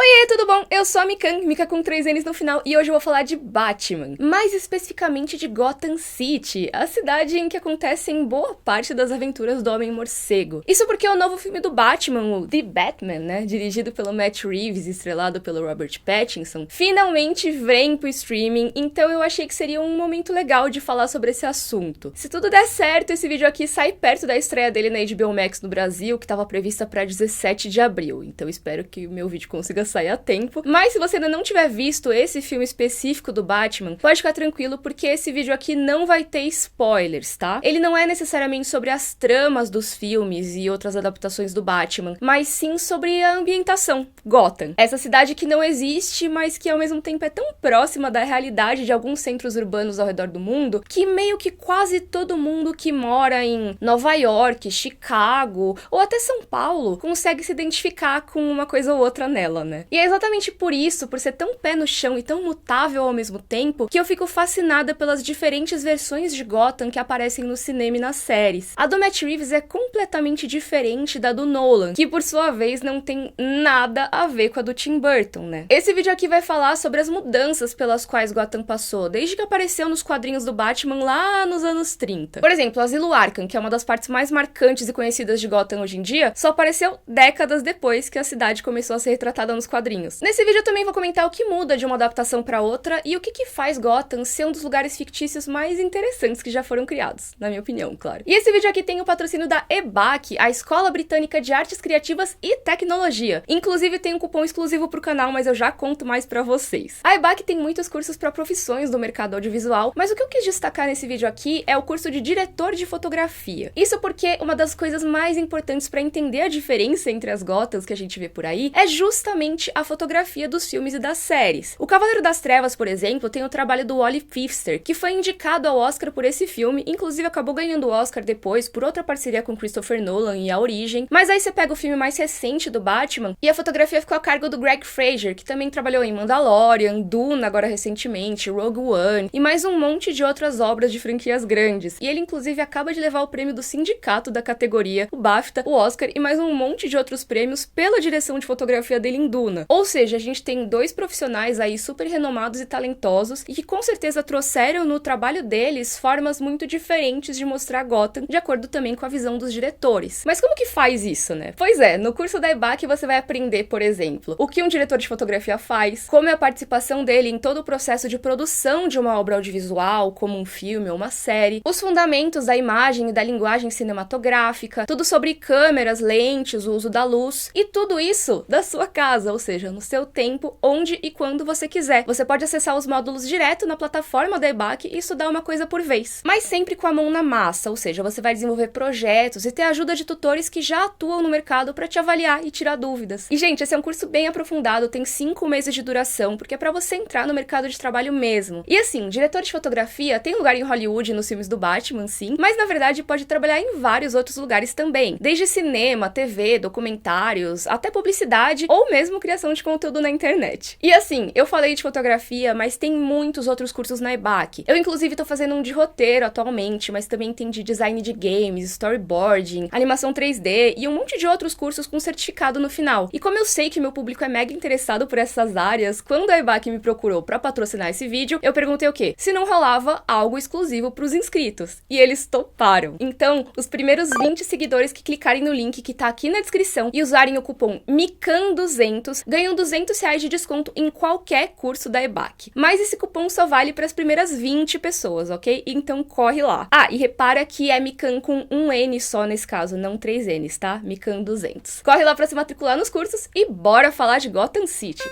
Oiê, tudo bom? Eu sou a Mikan, Mika com 3 N's no final, e hoje eu vou falar de Batman, mais especificamente de Gotham City, a cidade em que acontecem boa parte das aventuras do Homem-Morcego. Isso porque o novo filme do Batman, o The Batman, né, dirigido pelo Matt Reeves e estrelado pelo Robert Pattinson, finalmente vem pro streaming, então eu achei que seria um momento legal de falar sobre esse assunto. Se tudo der certo, esse vídeo aqui sai perto da estreia dele na HBO Max no Brasil, que estava prevista para 17 de abril, então espero que o meu vídeo consiga sair a tempo. Mas se você ainda não tiver visto esse filme específico do Batman, pode ficar tranquilo porque esse vídeo aqui não vai ter spoilers, tá? Ele não é necessariamente sobre as tramas dos filmes e outras adaptações do Batman, mas sim sobre a ambientação, Gotham. Essa cidade que não existe, mas que ao mesmo tempo é tão próxima da realidade de alguns centros urbanos ao redor do mundo, que meio que quase todo mundo que mora em Nova York, Chicago ou até São Paulo consegue se identificar com uma coisa ou outra nela, né? E é exatamente por isso, por ser tão pé no chão e tão mutável ao mesmo tempo, que eu fico fascinada pelas diferentes versões de Gotham que aparecem no cinema e nas séries. A do Matt Reeves é completamente diferente da do Nolan, que por sua vez não tem nada a ver com a do Tim Burton, né? Esse vídeo aqui vai falar sobre as mudanças pelas quais Gotham passou, desde que apareceu nos quadrinhos do Batman lá nos anos 30. Por exemplo, Asilo Arkham, que é uma das partes mais marcantes e conhecidas de Gotham hoje em dia, só apareceu décadas depois que a cidade começou a ser retratada nos quadrinhos. Nesse vídeo eu também vou comentar o que muda de uma adaptação para outra e o que faz Gotham ser um dos lugares fictícios mais interessantes que já foram criados, na minha opinião, claro. E esse vídeo aqui tem o patrocínio da EBAC, a Escola Britânica de Artes Criativas e Tecnologia. Inclusive tem um cupom exclusivo pro canal, mas eu já conto mais pra vocês. A EBAC tem muitos cursos para profissões do mercado audiovisual, mas o que eu quis destacar nesse vídeo aqui é o curso de diretor de fotografia. Isso porque uma das coisas mais importantes para entender a diferença entre as Gothams que a gente vê por aí é justamente a fotografia dos filmes e das séries. O Cavaleiro das Trevas, por exemplo, tem o trabalho do Wally Pfister, que foi indicado ao Oscar por esse filme, inclusive acabou ganhando o Oscar depois por outra parceria com Christopher Nolan e A Origem. Mas aí você pega o filme mais recente do Batman e a fotografia ficou a cargo do Greg Fraser, que também trabalhou em Mandalorian, Dune agora recentemente, Rogue One e mais um monte de outras obras de franquias grandes. E ele inclusive acaba de levar o prêmio do sindicato da categoria, o BAFTA, o Oscar e mais um monte de outros prêmios pela direção de fotografia dele em Duna. Ou seja, a gente tem dois profissionais aí super renomados e talentosos e que com certeza trouxeram no trabalho deles formas muito diferentes de mostrar Gotham, de acordo também com a visão dos diretores. Mas como que faz isso, né? Pois é, no curso da EBAC você vai aprender, por exemplo, o que um diretor de fotografia faz, como é a participação dele em todo o processo de produção de uma obra audiovisual, como um filme ou uma série, os fundamentos da imagem e da linguagem cinematográfica, tudo sobre câmeras, lentes, o uso da luz, e tudo isso da sua casa, ou seja, no seu tempo, onde e quando você quiser. Você pode acessar os módulos direto na plataforma da EBAC e estudar uma coisa por vez, mas sempre com a mão na massa, ou seja, você vai desenvolver projetos e ter a ajuda de tutores que já atuam no mercado para te avaliar e tirar dúvidas. E, gente, esse é um curso bem aprofundado, tem 5 meses de duração, porque é para você entrar no mercado de trabalho mesmo. E assim, diretor de fotografia tem lugar em Hollywood nos filmes do Batman, sim, mas na verdade pode trabalhar em vários outros lugares também, desde cinema, TV, documentários, até publicidade ou mesmo criação de conteúdo na internet. E assim, eu falei de fotografia, mas tem muitos outros cursos na EBAC. Eu inclusive tô fazendo um de roteiro atualmente, mas também tem de design de games, storyboarding, animação 3D e um monte de outros cursos com certificado no final. E como eu sei que meu público é mega interessado por essas áreas, quando a EBAC me procurou pra patrocinar esse vídeo, eu perguntei o quê? Se não rolava algo exclusivo pros inscritos. E eles toparam. Então, os primeiros 20 seguidores que clicarem no link que tá aqui na descrição e usarem o cupom MIKAN200 ganham R$200 de desconto em qualquer curso da EBAC. Mas esse cupom só vale para as primeiras 20 pessoas, ok? Então corre lá. Ah, e repara que é Mikan com um N só nesse caso, não 3 N's, tá? MIKAN200. Corre lá para se matricular nos cursos e bora falar de Gotham City.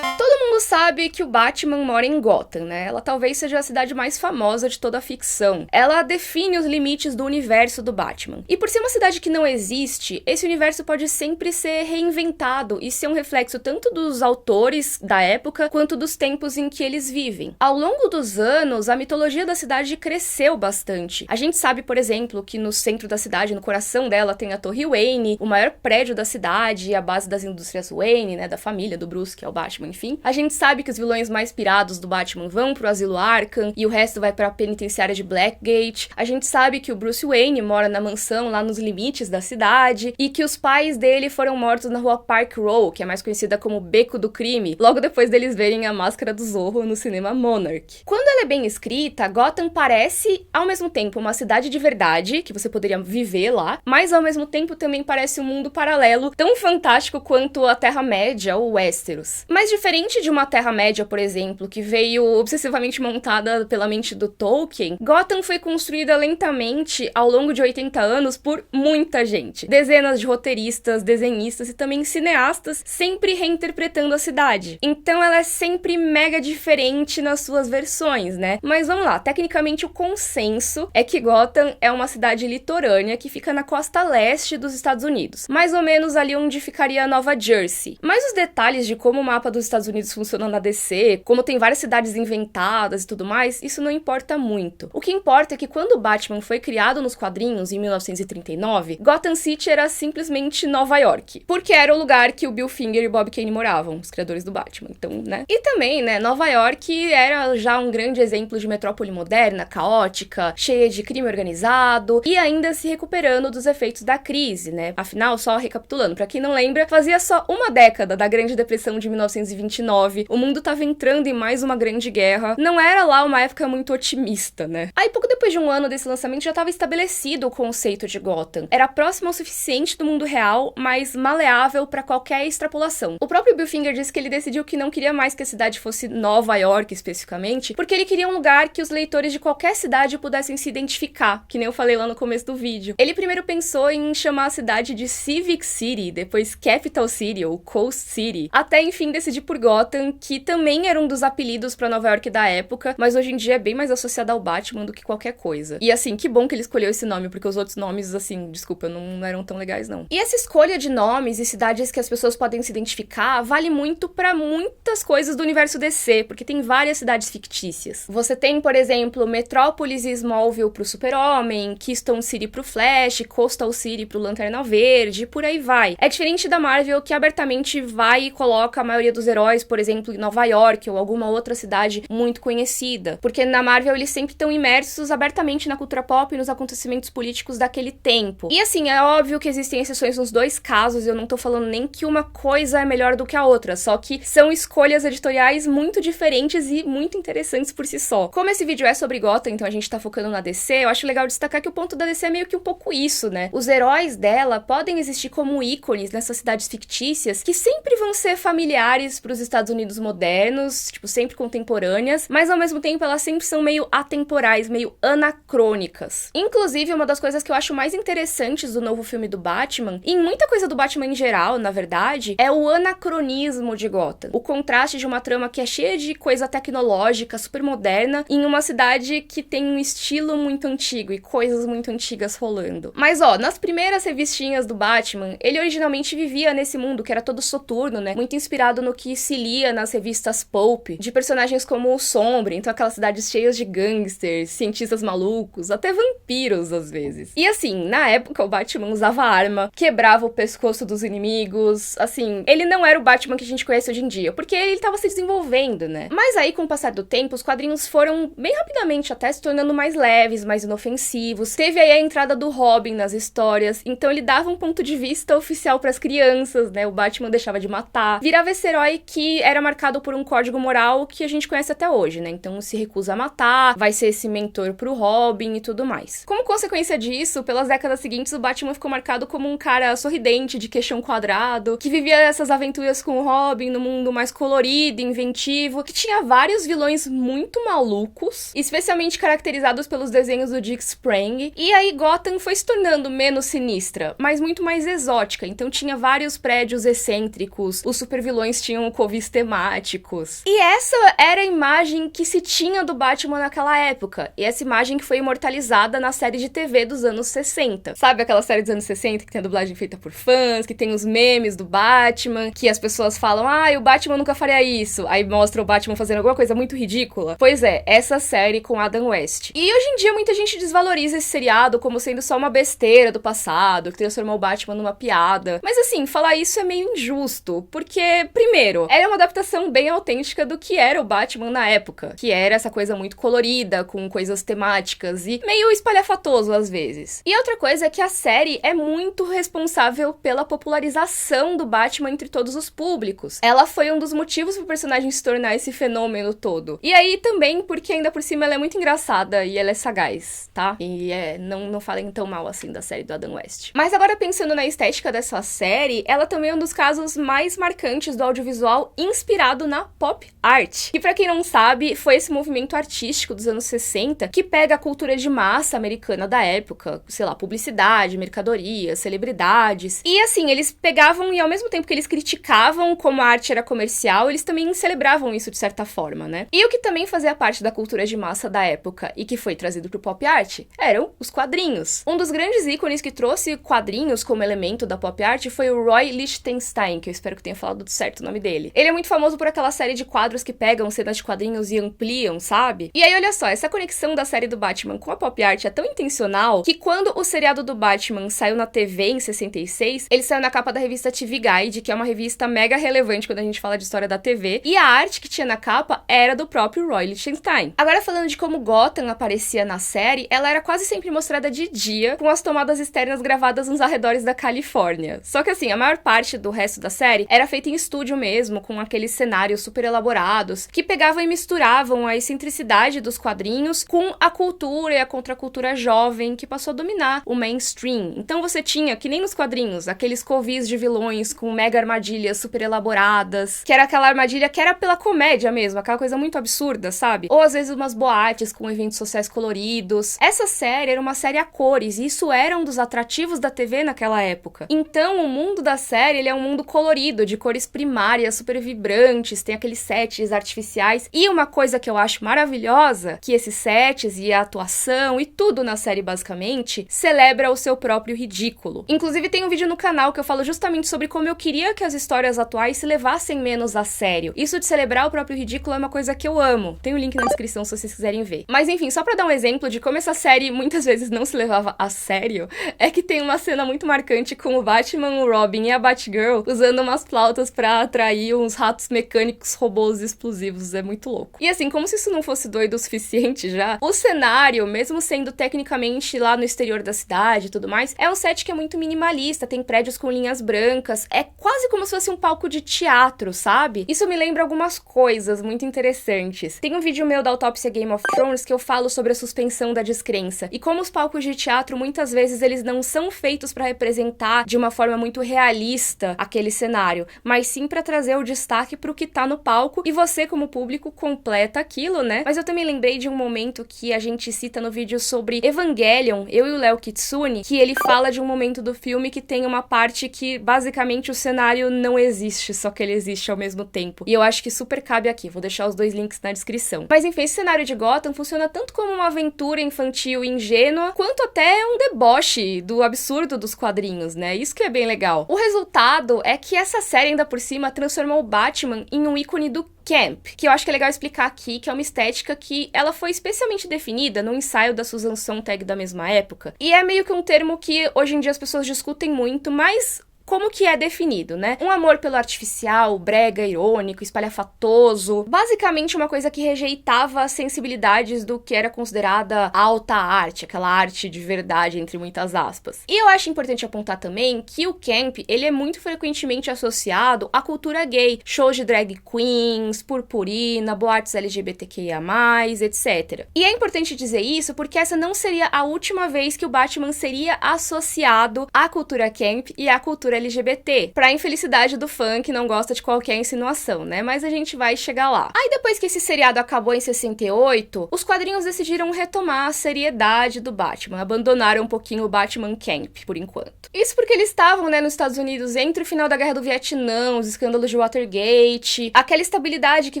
Todo mundo sabe que o Batman mora em Gotham, né? Ela talvez seja a cidade mais famosa de toda a ficção. Ela define os limites do universo do Batman. E por ser uma cidade que não existe, esse universo pode sempre ser reinventado e ser um reflexo tanto dos autores da época, quanto dos tempos em que eles vivem. Ao longo dos anos, a mitologia da cidade cresceu bastante. A gente sabe, por exemplo, que no centro da cidade, no coração dela, tem a Torre Wayne, o maior prédio da cidade, a base das indústrias Wayne, né, da família do Bruce, que é o Batman, enfim. A gente gente sabe que os vilões mais pirados do Batman vão pro asilo Arkham e o resto vai pra penitenciária de Blackgate. A gente sabe que o Bruce Wayne mora na mansão lá nos limites da cidade e que os pais dele foram mortos na rua Park Row, que é mais conhecida como Beco do Crime, logo depois deles verem a Máscara do Zorro no cinema Monarch. Quando ela é bem escrita, Gotham parece, ao mesmo tempo, uma cidade de verdade, que você poderia viver lá, mas ao mesmo tempo também parece um mundo paralelo, tão fantástico quanto a Terra-média ou Westeros. Mas diferente de uma Terra-média, por exemplo, que veio obsessivamente montada pela mente do Tolkien, Gotham foi construída lentamente ao longo de 80 anos por muita gente. Dezenas de roteiristas, desenhistas e também cineastas, sempre reinterpretando a cidade. Então ela é sempre mega diferente nas suas versões, né? Mas vamos lá, tecnicamente o consenso é que Gotham é uma cidade litorânea que fica na costa leste dos Estados Unidos, mais ou menos ali onde ficaria Nova Jersey. Mas os detalhes de como o mapa dos Estados Unidos funciona na DC, como tem várias cidades inventadas e tudo mais, isso não importa muito. O que importa é que quando o Batman foi criado nos quadrinhos, em 1939, Gotham City era simplesmente Nova York, porque era o lugar que o Bill Finger e Bob Kane moravam, os criadores do Batman, então, né? E também, né, Nova York era já um grande exemplo de metrópole moderna, caótica, cheia de crime organizado e ainda se recuperando dos efeitos da crise, né? Afinal, só recapitulando, pra quem não lembra, fazia só uma década da Grande Depressão de 1929, o mundo tava entrando em mais uma grande guerra, não era lá uma época muito otimista, né? Aí, pouco depois de um ano desse lançamento, já estava estabelecido o conceito de Gotham. Era próximo o suficiente do mundo real, mas maleável para qualquer extrapolação. O próprio Bill Finger disse que ele decidiu que não queria mais que a cidade fosse Nova York, especificamente, porque ele queria um lugar que os leitores de qualquer cidade pudessem se identificar, que nem eu falei lá no começo do vídeo. Ele primeiro pensou em chamar a cidade de Civic City, depois Capital City ou Coast City, até enfim decidir por Gotham, que também era um dos apelidos para Nova York da época, mas hoje em dia é bem mais associado ao Batman do que qualquer coisa. E assim, que bom que ele escolheu esse nome, porque os outros nomes, assim, desculpa, não eram tão legais, não. E essa escolha de nomes e cidades que as pessoas podem se identificar vale muito pra muitas coisas do universo DC, porque tem várias cidades fictícias. Você tem, por exemplo, Metrópolis e Smallville pro Super-Homem, Keystone City pro Flash, Coastal City pro Lanterna Verde, e por aí vai. É diferente da Marvel, que abertamente vai e coloca a maioria dos heróis, por exemplo, em Nova York ou alguma outra cidade muito conhecida, porque na Marvel eles sempre estão imersos abertamente na cultura pop e nos acontecimentos políticos daquele tempo. E assim, é óbvio que existem exceções nos dois casos, eu não tô falando nem que uma coisa é melhor do que a outra, só que são escolhas editoriais muito diferentes e muito interessantes por si só. Como esse vídeo é sobre Gotham, então a gente tá focando na DC, eu acho legal destacar que o ponto da DC é meio que um pouco isso, né? Os heróis dela podem existir como ícones nessas cidades fictícias que sempre vão ser familiares pros Estados Unidos modernos, tipo, sempre contemporâneas, mas ao mesmo tempo elas sempre são meio atemporais, meio anacrônicas. Inclusive, uma das coisas que eu acho mais interessantes do novo filme do Batman, e em muita coisa do Batman em geral, na verdade, é o anacronismo de Gotham. O contraste de uma trama que é cheia de coisa tecnológica, super moderna, em uma cidade que tem um estilo muito antigo e coisas muito antigas rolando. Mas ó, nas primeiras revistinhas do Batman, ele originalmente vivia nesse mundo que era todo soturno, né? Muito inspirado no que se lia nas revistas pulp, de personagens como o Sombra, então aquelas cidades cheias de gangsters, cientistas malucos, até vampiros às vezes. E assim, na época o Batman usava arma, quebrava o pescoço dos inimigos, assim, ele não era o Batman que a gente conhece hoje em dia, porque ele tava se desenvolvendo, né? Mas aí, com o passar do tempo, os quadrinhos foram bem rapidamente até se tornando mais leves, mais inofensivos. Teve aí a entrada do Robin nas histórias, então ele dava um ponto de vista oficial pras crianças, né? O Batman deixava de matar, virava esse herói que era marcado por um código moral que a gente conhece até hoje, né? Então se recusa a matar, vai ser esse mentor pro Robin e tudo mais. Como consequência disso, pelas décadas seguintes, o Batman ficou marcado como um cara sorridente, de queixão quadrado, que vivia essas aventuras com o Robin no mundo mais colorido, inventivo, que tinha vários vilões muito malucos, especialmente caracterizados pelos desenhos do Dick Sprang. E aí Gotham foi se tornando menos sinistra, mas muito mais exótica, então tinha vários prédios excêntricos, os supervilões tinham covis temáticos. E essa era a imagem que se tinha do Batman naquela época, e essa imagem que foi imortalizada na série de TV dos anos 60. Sabe aquela série dos anos 60 que tem a dublagem feita por fãs, que tem os memes do Batman, que as pessoas falam, o Batman nunca faria isso, aí mostra o Batman fazendo alguma coisa muito ridícula? Pois é, essa série com Adam West. E hoje em dia muita gente desvaloriza esse seriado como sendo só uma besteira do passado, que transformou o Batman numa piada. Mas assim, falar isso é meio injusto, porque, primeiro, era uma adaptação representação bem autêntica do que era o Batman na época, que era essa coisa muito colorida, com coisas temáticas e meio espalhafatoso às vezes. E outra coisa é que a série é muito responsável pela popularização do Batman entre todos os públicos. Ela foi um dos motivos pro personagem se tornar esse fenômeno todo. E aí também porque ainda por cima ela é muito engraçada e ela é sagaz, tá? E não falem tão mal assim da série do Adam West. Mas agora pensando na estética dessa série, ela também é um dos casos mais marcantes do audiovisual inspirado na pop art. E pra quem não sabe, foi esse movimento artístico dos anos 60 que pega a cultura de massa americana da época, sei lá, publicidade, mercadoria, celebridades. E assim, eles pegavam e ao mesmo tempo que eles criticavam como a arte era comercial, eles também celebravam isso de certa forma, né? E o que também fazia parte da cultura de massa da época e que foi trazido pro pop art eram os quadrinhos. Um dos grandes ícones que trouxe quadrinhos como elemento da pop art foi o Roy Lichtenstein, que eu espero que tenha falado certo o nome dele. Ele é muito famoso por aquela série de quadros que pegam cenas de quadrinhos e ampliam, sabe? E aí, olha só, essa conexão da série do Batman com a pop art é tão intencional que quando o seriado do Batman saiu na TV em 66, ele saiu na capa da revista TV Guide, que é uma revista mega relevante quando a gente fala de história da TV, e a arte que tinha na capa era do próprio Roy Lichtenstein. Agora, falando de como Gotham aparecia na série, ela era quase sempre mostrada de dia, com as tomadas externas gravadas nos arredores da Califórnia. Só que assim, a maior parte do resto da série era feita em estúdio mesmo, com aqueles cenários super elaborados, que pegavam e misturavam a excentricidade dos quadrinhos com a cultura e a contracultura jovem que passou a dominar o mainstream. Então você tinha, que nem nos quadrinhos, aqueles covis de vilões com mega armadilhas super elaboradas, que era aquela armadilha que era pela comédia mesmo, aquela coisa muito absurda, sabe? Ou às vezes umas boates com eventos sociais coloridos. Essa série era uma série a cores, e isso era um dos atrativos da TV naquela época. Então o mundo da série, ele é um mundo colorido, de cores primárias, super vibrantes, tem aqueles sets artificiais, e uma coisa que eu acho maravilhosa, que esses sets e a atuação e tudo na série basicamente, celebra o seu próprio ridículo. Inclusive tem um vídeo no canal que eu falo justamente sobre como eu queria que as histórias atuais se levassem menos a sério. Isso de celebrar o próprio ridículo é uma coisa que eu amo. Tem um link na descrição se vocês quiserem ver. Mas enfim, só pra dar um exemplo de como essa série muitas vezes não se levava a sério, é que tem uma cena muito marcante com o Batman, o Robin e a Batgirl usando umas flautas pra atrair uns ratos mecânicos robôs explosivos. É muito louco. E assim, como se isso não fosse doido o suficiente já, o cenário, mesmo sendo tecnicamente lá no exterior da cidade e tudo mais, é um set que é muito minimalista, tem prédios com linhas brancas, é quase como se fosse um palco de teatro, sabe? Isso me lembra algumas coisas muito interessantes. Tem um vídeo meu da autópsia Game of Thrones que eu falo sobre a suspensão da descrença e como os palcos de teatro muitas vezes eles não são feitos pra representar de uma forma muito realista aquele cenário, mas sim pra trazer o destaque pro que tá no palco e você como público completa aquilo, né? Mas eu também lembrei de um momento que a gente cita no vídeo sobre Evangelion, eu e o Léo Kitsune, que ele fala de um momento do filme que tem uma parte que basicamente o cenário não existe, só que ele existe ao mesmo tempo. E eu acho que super cabe aqui, vou deixar os dois links na descrição. Mas enfim, esse cenário de Gotham funciona tanto como uma aventura infantil e ingênua, quanto até um deboche do absurdo dos quadrinhos, né? Isso que é bem legal. O resultado é que essa série ainda por cima transformou o Batman em um ícone do camp, que eu acho que é legal explicar aqui, que é uma estética que ela foi especialmente definida no ensaio da Susan Sontag da mesma época, e é meio que um termo que hoje em dia as pessoas discutem muito, mas como que é definido, né? Um amor pelo artificial, brega, irônico, espalhafatoso, basicamente uma coisa que rejeitava as sensibilidades do que era considerada alta arte, aquela arte de verdade, entre muitas aspas. E eu acho importante apontar também que o camp, ele é muito frequentemente associado à cultura gay, shows de drag queens, purpurina, boates LGBTQIA+, etc. E é importante dizer isso porque essa não seria a última vez que o Batman seria associado à cultura camp e à cultura LGBT, pra infelicidade do fã que não gosta de qualquer insinuação, né? Mas a gente vai chegar lá. Aí depois que esse seriado acabou em 68, os quadrinhos decidiram retomar a seriedade do Batman, abandonaram um pouquinho o Batman Camp, por enquanto. Isso porque eles estavam, né, nos Estados Unidos entre o final da Guerra do Vietnã, os escândalos de Watergate, aquela estabilidade que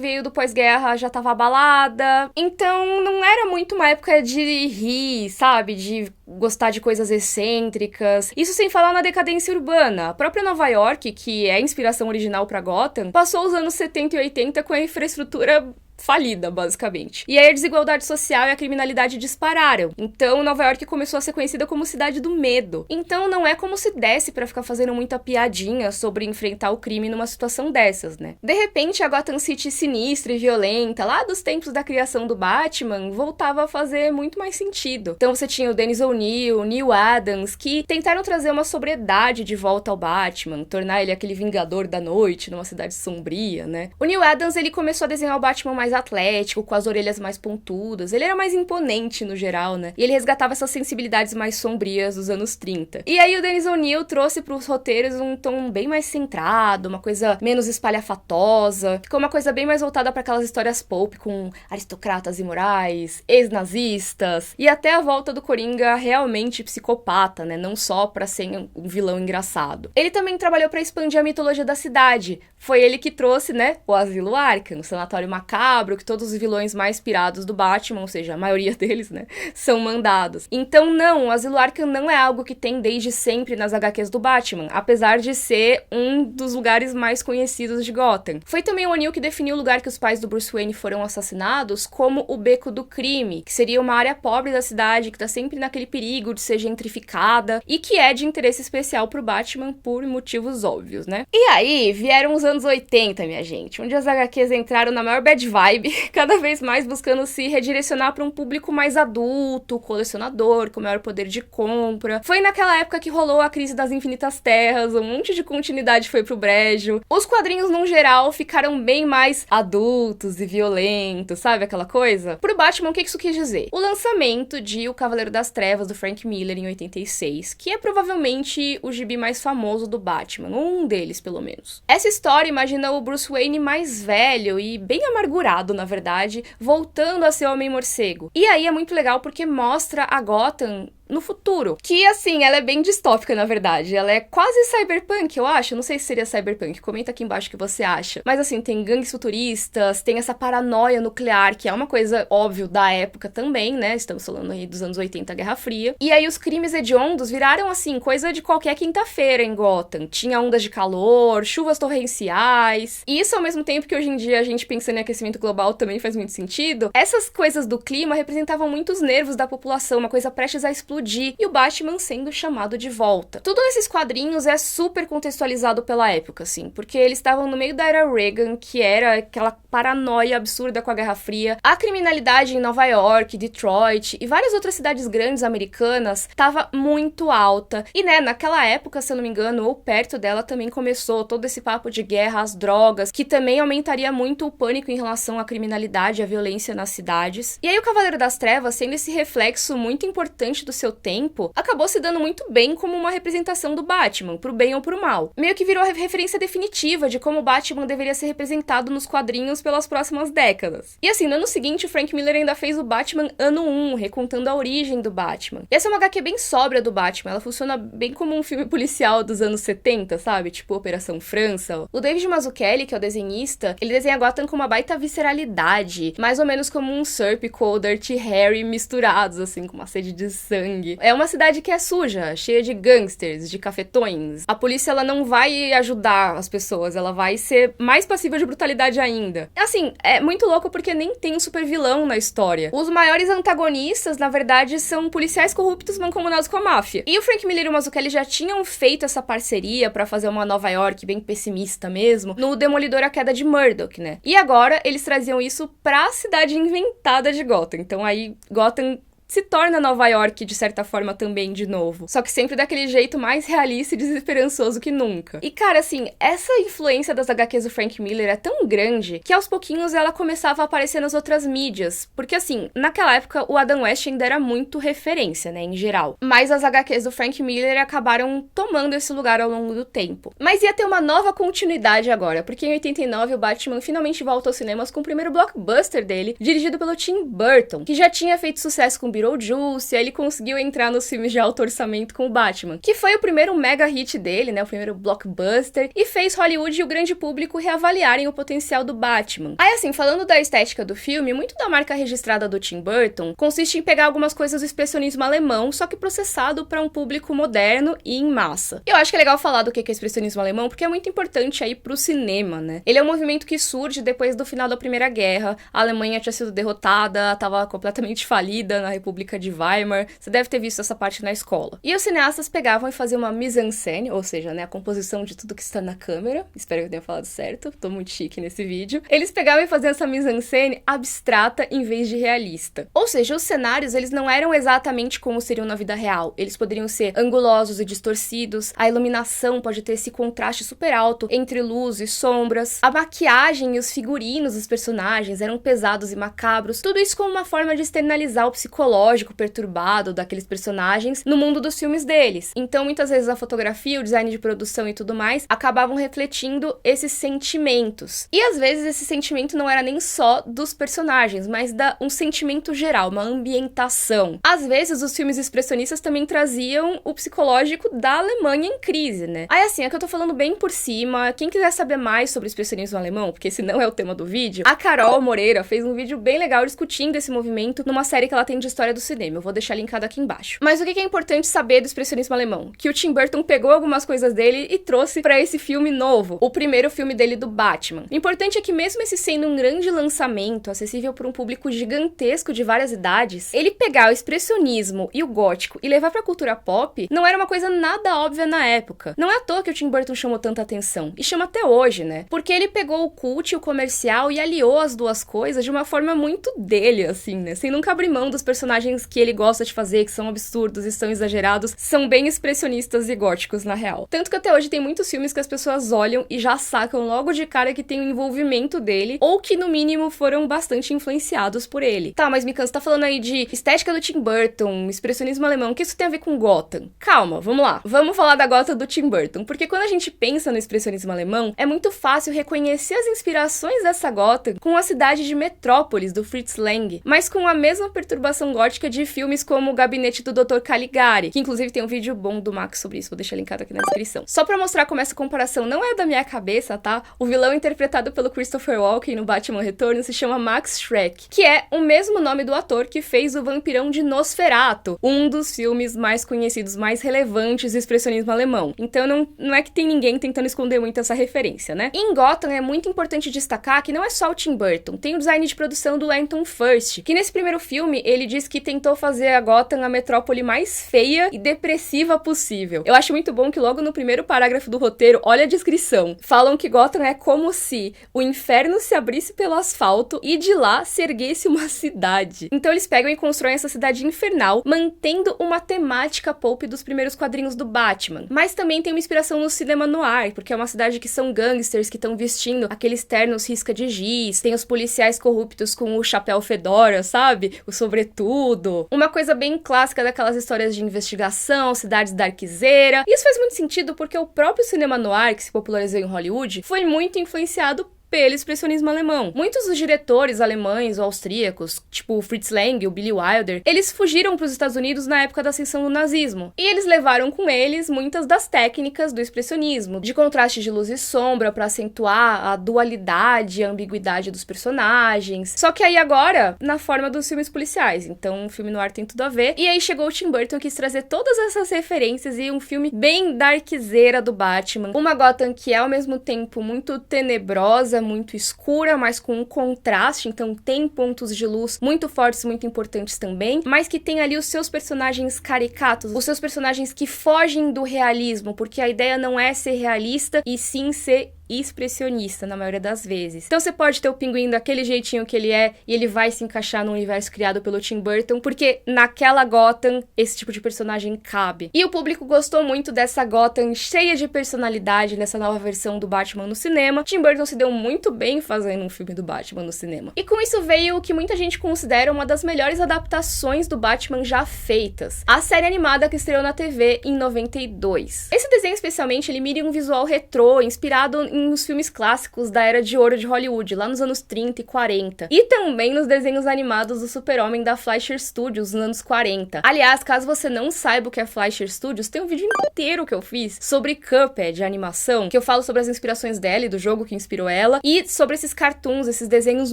veio do pós-guerra já tava abalada, então não era muito uma época de rir, sabe? De gostar de coisas excêntricas. Isso sem falar na decadência urbana. A própria Nova York, que é a inspiração original pra Gotham, passou os anos 70 e 80 com a infraestrutura falida, basicamente. E aí a desigualdade social e a criminalidade dispararam. Então, Nova York começou a ser conhecida como cidade do medo. Então, não é como se desse pra ficar fazendo muita piadinha sobre enfrentar o crime numa situação dessas, né? De repente, a Gotham City sinistra e violenta, lá dos tempos da criação do Batman, voltava a fazer muito mais sentido. Então, você tinha o Dennis O'Neil, o Neil Adams, que tentaram trazer uma sobriedade de volta ao Batman, tornar ele aquele vingador da noite numa cidade sombria, né? O Neil Adams, ele começou a desenhar o Batman mais atlético, com as orelhas mais pontudas, ele era mais imponente no geral, né? E ele resgatava essas sensibilidades mais sombrias dos anos 30. E aí o Dennis O'Neil trouxe pros roteiros um tom bem mais centrado, uma coisa menos espalhafatosa, ficou uma coisa bem mais voltada para aquelas histórias pulp com aristocratas imorais, ex-nazistas, e até a volta do Coringa realmente psicopata, né? Não só pra ser um vilão engraçado. Ele também trabalhou para expandir a mitologia da cidade. Foi ele que trouxe, né, o Asilo Arkham, o Sanatório Macabro, que todos os vilões mais pirados do Batman, ou seja, a maioria deles, né, são mandados. Então, não, o Asilo Arkham não é algo que tem desde sempre nas HQs do Batman, apesar de ser um dos lugares mais conhecidos de Gotham. Foi também o O'Neil que definiu o lugar que os pais do Bruce Wayne foram assassinados como o Beco do Crime, que seria uma área pobre da cidade, que tá sempre naquele perigo de ser gentrificada, e que é de interesse especial pro Batman por motivos óbvios, né? E aí, vieram os anos 80, minha gente, onde as HQs entraram na maior bad vibe, cada vez mais buscando se redirecionar para um público mais adulto, colecionador, com maior poder de compra. Foi naquela época que rolou a crise das Infinitas Terras, um monte de continuidade foi pro brejo. Os quadrinhos, no geral, ficaram bem mais adultos e violentos, sabe aquela coisa? Pro Batman, o que isso quis dizer? O lançamento de O Cavaleiro das Trevas, do Frank Miller, em 86, que é provavelmente o gibi mais famoso do Batman, um deles, pelo menos. Essa história imagina o Bruce Wayne mais velho e bem amargurado, na verdade, voltando a ser Homem-Morcego. E aí é muito legal porque mostra a Gotham no futuro. Que, assim, ela é bem distópica, na verdade. Ela é quase cyberpunk, eu acho. Não sei se seria cyberpunk. Comenta aqui embaixo o que você acha. Mas, assim, tem gangues futuristas, tem essa paranoia nuclear, que é uma coisa, óbvio, da época também, né? Estamos falando aí dos anos 80, Guerra Fria. E aí os crimes hediondos viraram, assim, coisa de qualquer quinta-feira em Gotham. Tinha ondas de calor, chuvas torrenciais. E isso, ao mesmo tempo que hoje em dia a gente pensando em aquecimento global também faz muito sentido, essas coisas do clima representavam muitos nervos da população, uma coisa prestes a explodir, e o Batman sendo chamado de volta. Tudo nesses quadrinhos é super contextualizado pela época, assim, porque eles estavam no meio da era Reagan, que era aquela paranoia absurda com a Guerra Fria, a criminalidade em Nova York, Detroit e várias outras cidades grandes americanas estava muito alta, e né, naquela época, se eu não me engano, ou perto dela também começou todo esse papo de guerra às drogas, que também aumentaria muito o pânico em relação à criminalidade e à violência nas cidades. E aí o Cavaleiro das Trevas, sendo esse reflexo muito importante do seu tempo, acabou se dando muito bem como uma representação do Batman, pro bem ou pro mal. Meio que virou a referência definitiva de como o Batman deveria ser representado nos quadrinhos pelas próximas décadas. E assim, no ano seguinte, o Frank Miller ainda fez o Batman Ano 1, recontando a origem do Batman. E essa é uma HQ bem sóbria do Batman, ela funciona bem como um filme policial dos anos 70, sabe? Tipo Operação França. O David Mazzucchelli, que é o desenhista, ele desenha Gotham com uma baita visceralidade, mais ou menos como um Serpico ou Dirty Harry misturados, assim, com uma sede de sangue. É uma cidade que é suja, cheia de gangsters, de cafetões. A polícia, ela não vai ajudar as pessoas, ela vai ser mais passível de brutalidade ainda. Assim, é muito louco porque nem tem um super vilão na história. Os maiores antagonistas, na verdade, são policiais corruptos mancomunados com a máfia. E o Frank Miller e o Mazzucchelli já tinham feito essa parceria pra fazer uma Nova York bem pessimista mesmo, no Demolidor A Queda de Murdoch, né? E agora eles traziam isso pra cidade inventada de Gotham. Então aí Gotham se torna Nova York, de certa forma, também, de novo. Só que sempre daquele jeito mais realista e desesperançoso que nunca. E, cara, assim, essa influência das HQs do Frank Miller é tão grande que, aos pouquinhos, ela começava a aparecer nas outras mídias. Porque, assim, naquela época, o Adam West ainda era muito referência, né, em geral. Mas as HQs do Frank Miller acabaram tomando esse lugar ao longo do tempo. Mas ia ter uma nova continuidade agora, porque em 89 o Batman finalmente volta aos cinemas com o primeiro blockbuster dele, dirigido pelo Tim Burton, que já tinha feito sucesso com Beetlejuice, aí ele conseguiu entrar nos filmes de alto orçamento com o Batman, que foi o primeiro mega hit dele, né, o primeiro blockbuster, e fez Hollywood e o grande público reavaliarem o potencial do Batman. Aí assim, falando da estética do filme, muito da marca registrada do Tim Burton consiste em pegar algumas coisas do expressionismo alemão, só que processado para um público moderno e em massa. Eu acho que é legal falar do que é expressionismo alemão, porque é muito importante aí pro cinema, né? Ele é um movimento que surge depois do final da Primeira Guerra, a Alemanha tinha sido derrotada, tava completamente falida na República de Weimar, você deve ter visto essa parte na escola. E os cineastas pegavam e faziam uma mise-en-scène, ou seja, né, a composição de tudo que está na câmera, espero que eu tenha falado certo, tô muito chique nesse vídeo. Eles pegavam e faziam essa mise-en-scène abstrata em vez de realista. Ou seja, os cenários, eles não eram exatamente como seriam na vida real, eles poderiam ser angulosos e distorcidos, a iluminação pode ter esse contraste super alto entre luz e sombras, a maquiagem e os figurinos dos personagens eram pesados e macabros, tudo isso como uma forma de externalizar o psicológico perturbado daqueles personagens no mundo dos filmes deles. Então, muitas vezes a fotografia, o design de produção e tudo mais acabavam refletindo esses sentimentos. E às vezes esse sentimento não era nem só dos personagens, mas um sentimento geral, uma ambientação. Às vezes os filmes expressionistas também traziam o psicológico da Alemanha em crise, né? Aí assim, é que eu tô falando bem por cima, quem quiser saber mais sobre o expressionismo alemão, porque esse não é o tema do vídeo, a Carol Moreira fez um vídeo bem legal discutindo esse movimento numa série que ela tem de história do cinema, eu vou deixar linkado aqui embaixo. Mas o que é importante saber do expressionismo alemão? Que o Tim Burton pegou algumas coisas dele e trouxe pra esse filme novo, o primeiro filme dele do Batman. O importante é que mesmo esse sendo um grande lançamento, acessível por um público gigantesco de várias idades, ele pegar o expressionismo e o gótico e levar pra cultura pop não era uma coisa nada óbvia na época. Não é à toa que o Tim Burton chamou tanta atenção, e chama até hoje, né? Porque ele pegou o cult e o comercial e aliou as duas coisas de uma forma muito dele, assim, né? Sem nunca abrir mão dos personagens que ele gosta de fazer, que são absurdos e são exagerados, são bem expressionistas e góticos, na real. Tanto que até hoje tem muitos filmes que as pessoas olham e já sacam logo de cara que tem o envolvimento dele, ou que, no mínimo, foram bastante influenciados por ele. Tá, mas Mikan, você tá falando aí de estética do Tim Burton, expressionismo alemão, o que isso tem a ver com Gotham? Calma, vamos lá. Vamos falar da Gotham do Tim Burton, porque quando a gente pensa no expressionismo alemão, é muito fácil reconhecer as inspirações dessa Gotham com a cidade de Metrópolis, do Fritz Lang, mas com a mesma perturbação gótica de filmes como O Gabinete do Dr. Caligari, que inclusive tem um vídeo bom do Max sobre isso, vou deixar linkado aqui na descrição. Só pra mostrar como essa comparação não é da minha cabeça, tá? O vilão interpretado pelo Christopher Walken no Batman Retorno se chama Max Schreck, que é o mesmo nome do ator que fez o vampirão de Nosferatu, um dos filmes mais conhecidos, mais relevantes do expressionismo alemão. Então não é que tem ninguém tentando esconder muito essa referência, né? Em Gotham é muito importante destacar que não é só o Tim Burton, tem o design de produção do Anton Furst, que nesse primeiro filme ele diz que tentou fazer a Gotham a metrópole mais feia e depressiva possível. Eu acho muito bom que logo no primeiro parágrafo do roteiro, olha a descrição, falam que Gotham é como se o inferno se abrisse pelo asfalto e de lá se erguesse uma cidade. Então eles pegam e constroem essa cidade infernal, mantendo uma temática pulp dos primeiros quadrinhos do Batman. Mas também tem uma inspiração no cinema noir, porque é uma cidade que são gangsters que estão vestindo aqueles ternos risca de giz, tem os policiais corruptos com o chapéu fedora, sabe? O sobretudo. Uma coisa bem clássica daquelas histórias de investigação, cidades darkzeira. Isso faz muito sentido porque o próprio cinema noir, que se popularizou em Hollywood, foi muito influenciado pelo expressionismo alemão. Muitos dos diretores alemães ou austríacos, tipo o Fritz Lang, o Billy Wilder, eles fugiram para os Estados Unidos na época da ascensão do nazismo. E eles levaram com eles muitas das técnicas do expressionismo, de contraste de luz e sombra para acentuar a dualidade e a ambiguidade dos personagens. Só que aí agora, na forma dos filmes policiais. Então, o filme noir tem tudo a ver. E aí chegou o Tim Burton que quis trazer todas essas referências e um filme bem darkzeira do Batman. Uma Gotham que é ao mesmo tempo muito tenebrosa, muito escura, mas com um contraste, então tem pontos de luz muito fortes, muito importantes também, mas que tem ali os seus personagens caricatos, os seus personagens que fogem do realismo, porque a ideia não é ser realista, e sim ser expressionista, na maioria das vezes. Então você pode ter o pinguim daquele jeitinho que ele é, e ele vai se encaixar no universo criado pelo Tim Burton, porque naquela Gotham, esse tipo de personagem cabe. E o público gostou muito dessa Gotham cheia de personalidade, nessa nova versão do Batman no cinema. Tim Burton se deu muito bem fazendo um filme do Batman no cinema. E com isso veio o que muita gente considera uma das melhores adaptações do Batman já feitas, a série animada que estreou na TV em 92. Esse desenho, especialmente, ele mira em um visual retrô, inspirado em nos filmes clássicos da Era de Ouro de Hollywood, lá nos anos 30 e 40. E também nos desenhos animados do Super-Homem da Fleischer Studios, nos anos 40. Aliás, caso você não saiba o que é Fleischer Studios, tem um vídeo inteiro que eu fiz sobre Cuphead, a animação, que eu falo sobre as inspirações dela e do jogo que inspirou ela, e sobre esses cartoons, esses desenhos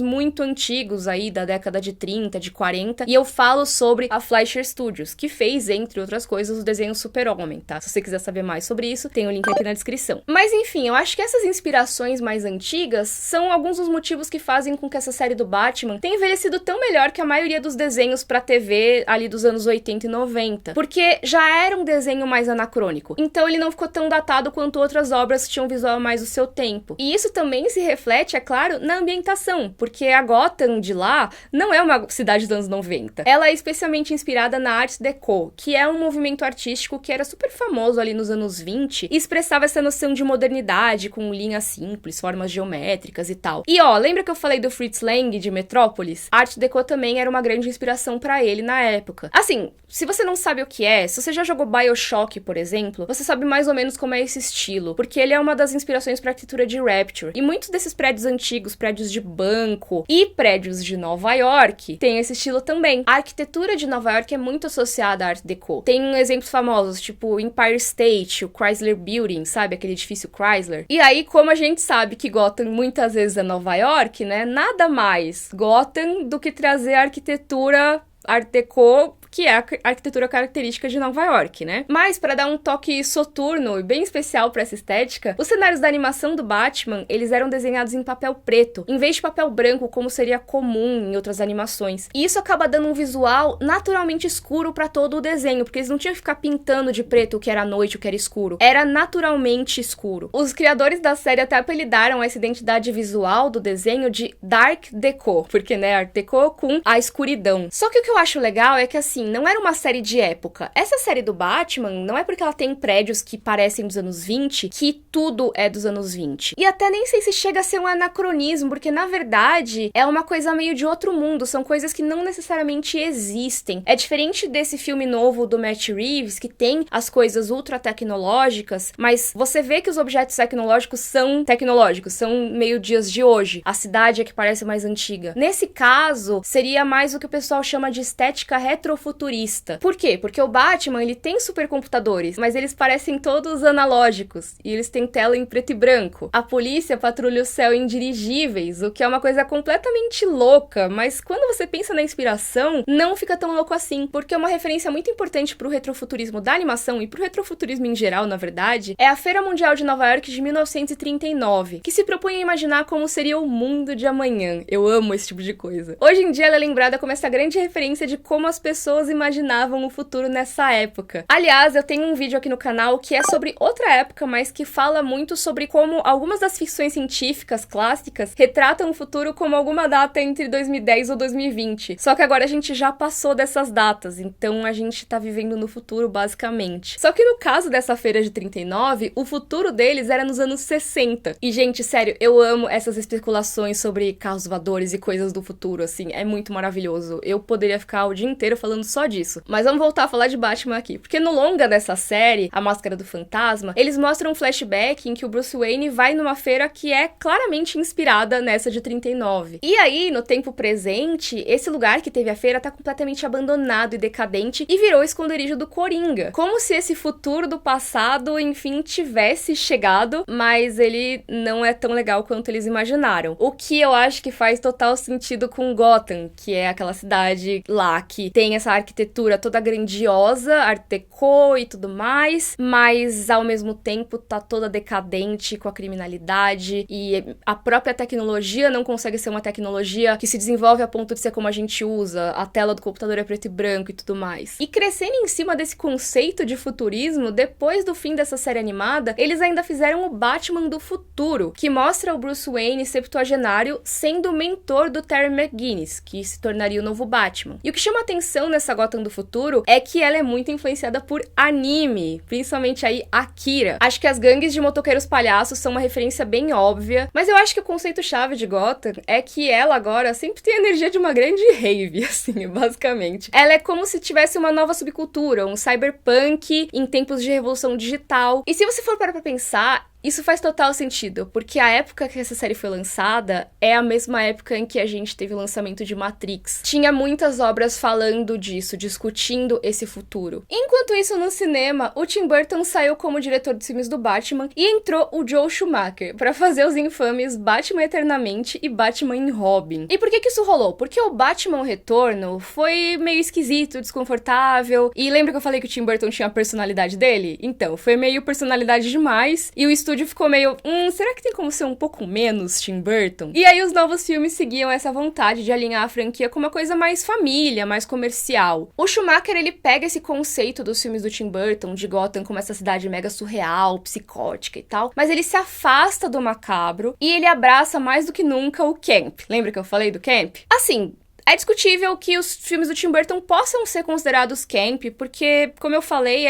muito antigos aí, da década de 30, de 40, e eu falo sobre a Fleischer Studios, que fez, entre outras coisas, o desenho Super-Homem, tá? Se você quiser saber mais sobre isso, tem o link aqui na descrição. Mas enfim, eu acho que essas inspirações mais antigas são alguns dos motivos que fazem com que essa série do Batman tenha envelhecido tão melhor que a maioria dos desenhos pra TV ali dos anos 80 e 90, porque já era um desenho mais anacrônico, então ele não ficou tão datado quanto outras obras que tinham um visual mais do seu tempo. E isso também se reflete, é claro, na ambientação, porque a Gotham de lá não é uma cidade dos anos 90. Ela é especialmente inspirada na Art Deco, que é um movimento artístico que era super famoso ali nos anos 20 e expressava essa noção de modernidade com linhas simples, formas geométricas e tal. E ó, lembra que eu falei do Fritz Lang de Metrópolis? Art Deco também era uma grande inspiração pra ele na época. Assim, se você não sabe o que é, se você já jogou BioShock, por exemplo, você sabe mais ou menos como é esse estilo, porque ele é uma das inspirações pra arquitetura de Rapture. E muitos desses prédios antigos, prédios de banco e prédios de Nova York, tem esse estilo também. A arquitetura de Nova York é muito associada à Art Deco. Tem exemplos famosos, tipo o Empire State, o Chrysler Building, sabe? Aquele edifício Chrysler. E aí, como a gente sabe que Gotham muitas vezes é Nova York, né? Nada mais Gotham do que trazer a arquitetura Art Deco, que é a arquitetura característica de Nova York, né? Mas, para dar um toque soturno e bem especial para essa estética, os cenários da animação do Batman, eles eram desenhados em papel preto, em vez de papel branco, como seria comum em outras animações. E isso acaba dando um visual naturalmente escuro para todo o desenho, porque eles não tinham que ficar pintando de preto o que era noite, o que era escuro. Era naturalmente escuro. Os criadores da série até apelidaram essa identidade visual do desenho de Dark Deco, porque, né, Art Deco com a escuridão. Só que o que eu acho legal é que, assim, não era uma série de época. Essa série do Batman não é porque ela tem prédios que parecem dos anos 20 que tudo é dos anos 20. E até nem sei se chega a ser um anacronismo, porque na verdade é uma coisa meio de outro mundo, são coisas que não necessariamente existem. É diferente desse filme novo do Matt Reeves, que tem as coisas ultra tecnológicas, mas você vê que os objetos tecnológicos, são meio dias de hoje. A cidade é que parece mais antiga. Nesse caso, seria mais o que o pessoal chama de estética retrofuturista. Por quê? Porque o Batman, ele tem supercomputadores, mas eles parecem todos analógicos, e eles têm tela em preto e branco. A polícia patrulha o céu em dirigíveis, o que é uma coisa completamente louca, mas quando você pensa na inspiração, não fica tão louco assim, porque uma referência muito importante pro retrofuturismo da animação e pro retrofuturismo em geral, na verdade, é a Feira Mundial de Nova York de 1939, que se propõe a imaginar como seria o mundo de amanhã. Eu amo esse tipo de coisa. Hoje em dia ela é lembrada como essa grande referência de como as pessoas imaginavam o futuro nessa época. Aliás, eu tenho um vídeo aqui no canal que é sobre outra época, mas que fala muito sobre como algumas das ficções científicas clássicas retratam o futuro como alguma data entre 2010 ou 2020. Só que agora a gente já passou dessas datas, então a gente tá vivendo no futuro, basicamente. Só que no caso dessa feira de 39, o futuro deles era nos anos 60. E, gente, sério, eu amo essas especulações sobre carros voadores e coisas do futuro, assim, é muito maravilhoso. Eu poderia ficar o dia inteiro falando só disso. Mas vamos voltar a falar de Batman aqui, porque no longa dessa série, A Máscara do Fantasma, eles mostram um flashback em que o Bruce Wayne vai numa feira que é claramente inspirada nessa de 39. E aí, no tempo presente, esse lugar que teve a feira tá completamente abandonado e decadente e virou o esconderijo do Coringa. Como se esse futuro do passado, enfim, tivesse chegado, mas ele não é tão legal quanto eles imaginaram. O que eu acho que faz total sentido com Gotham, que é aquela cidade lá que tem essa arquitetura toda grandiosa, Art Deco e tudo mais, mas ao mesmo tempo tá toda decadente com a criminalidade e a própria tecnologia não consegue ser uma tecnologia que se desenvolve a ponto de ser como a gente usa, a tela do computador é preto e branco e tudo mais. E crescendo em cima desse conceito de futurismo, depois do fim dessa série animada, eles ainda fizeram o Batman do futuro, que mostra o Bruce Wayne septuagenário sendo o mentor do Terry McGinnis, que se tornaria o novo Batman. E o que chama atenção nessa Gotham do futuro é que ela é muito influenciada por anime, principalmente aí Akira. Acho que as gangues de motoqueiros palhaços são uma referência bem óbvia, mas eu acho que o conceito-chave de Gotham é que ela agora sempre tem a energia de uma grande rave, assim, basicamente. Ela é como se tivesse uma nova subcultura, um cyberpunk em tempos de revolução digital. E se você for parar pra pensar, Isso faz total sentido, porque a época que essa série foi lançada é a mesma época em que a gente teve o lançamento de Matrix. Tinha muitas obras falando disso, discutindo esse futuro. Enquanto isso, no cinema, o Tim Burton saiu como diretor dos filmes do Batman e entrou o Joel Schumacher pra fazer os infames Batman Eternamente e Batman e Robin. E por que isso rolou? Porque o Batman Retorno foi meio esquisito, desconfortável, e lembra que eu falei que o Tim Burton tinha a personalidade dele? Então, foi meio personalidade demais, e o estúdio ficou meio, será que tem como ser um pouco menos Tim Burton? E aí os novos filmes seguiam essa vontade de alinhar a franquia com uma coisa mais família, mais comercial. O Schumacher, ele pega esse conceito dos filmes do Tim Burton, de Gotham como essa cidade mega surreal, psicótica e tal, mas ele se afasta do macabro e ele abraça mais do que nunca o camp. Lembra que eu falei do camp? Assim, é discutível que os filmes do Tim Burton possam ser considerados camp, porque, como eu falei,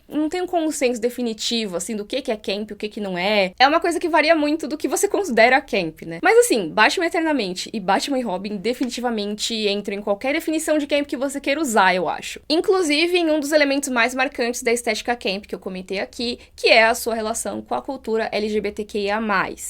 não tem um consenso definitivo, assim, do que é camp, o que não é. É uma coisa que varia muito do que você considera camp, né? Mas, assim, Batman Eternamente e Batman e Robin definitivamente entram em qualquer definição de camp que você queira usar, eu acho. Inclusive, em um dos elementos mais marcantes da estética camp que eu comentei aqui, que é a sua relação com a cultura LGBTQIA+.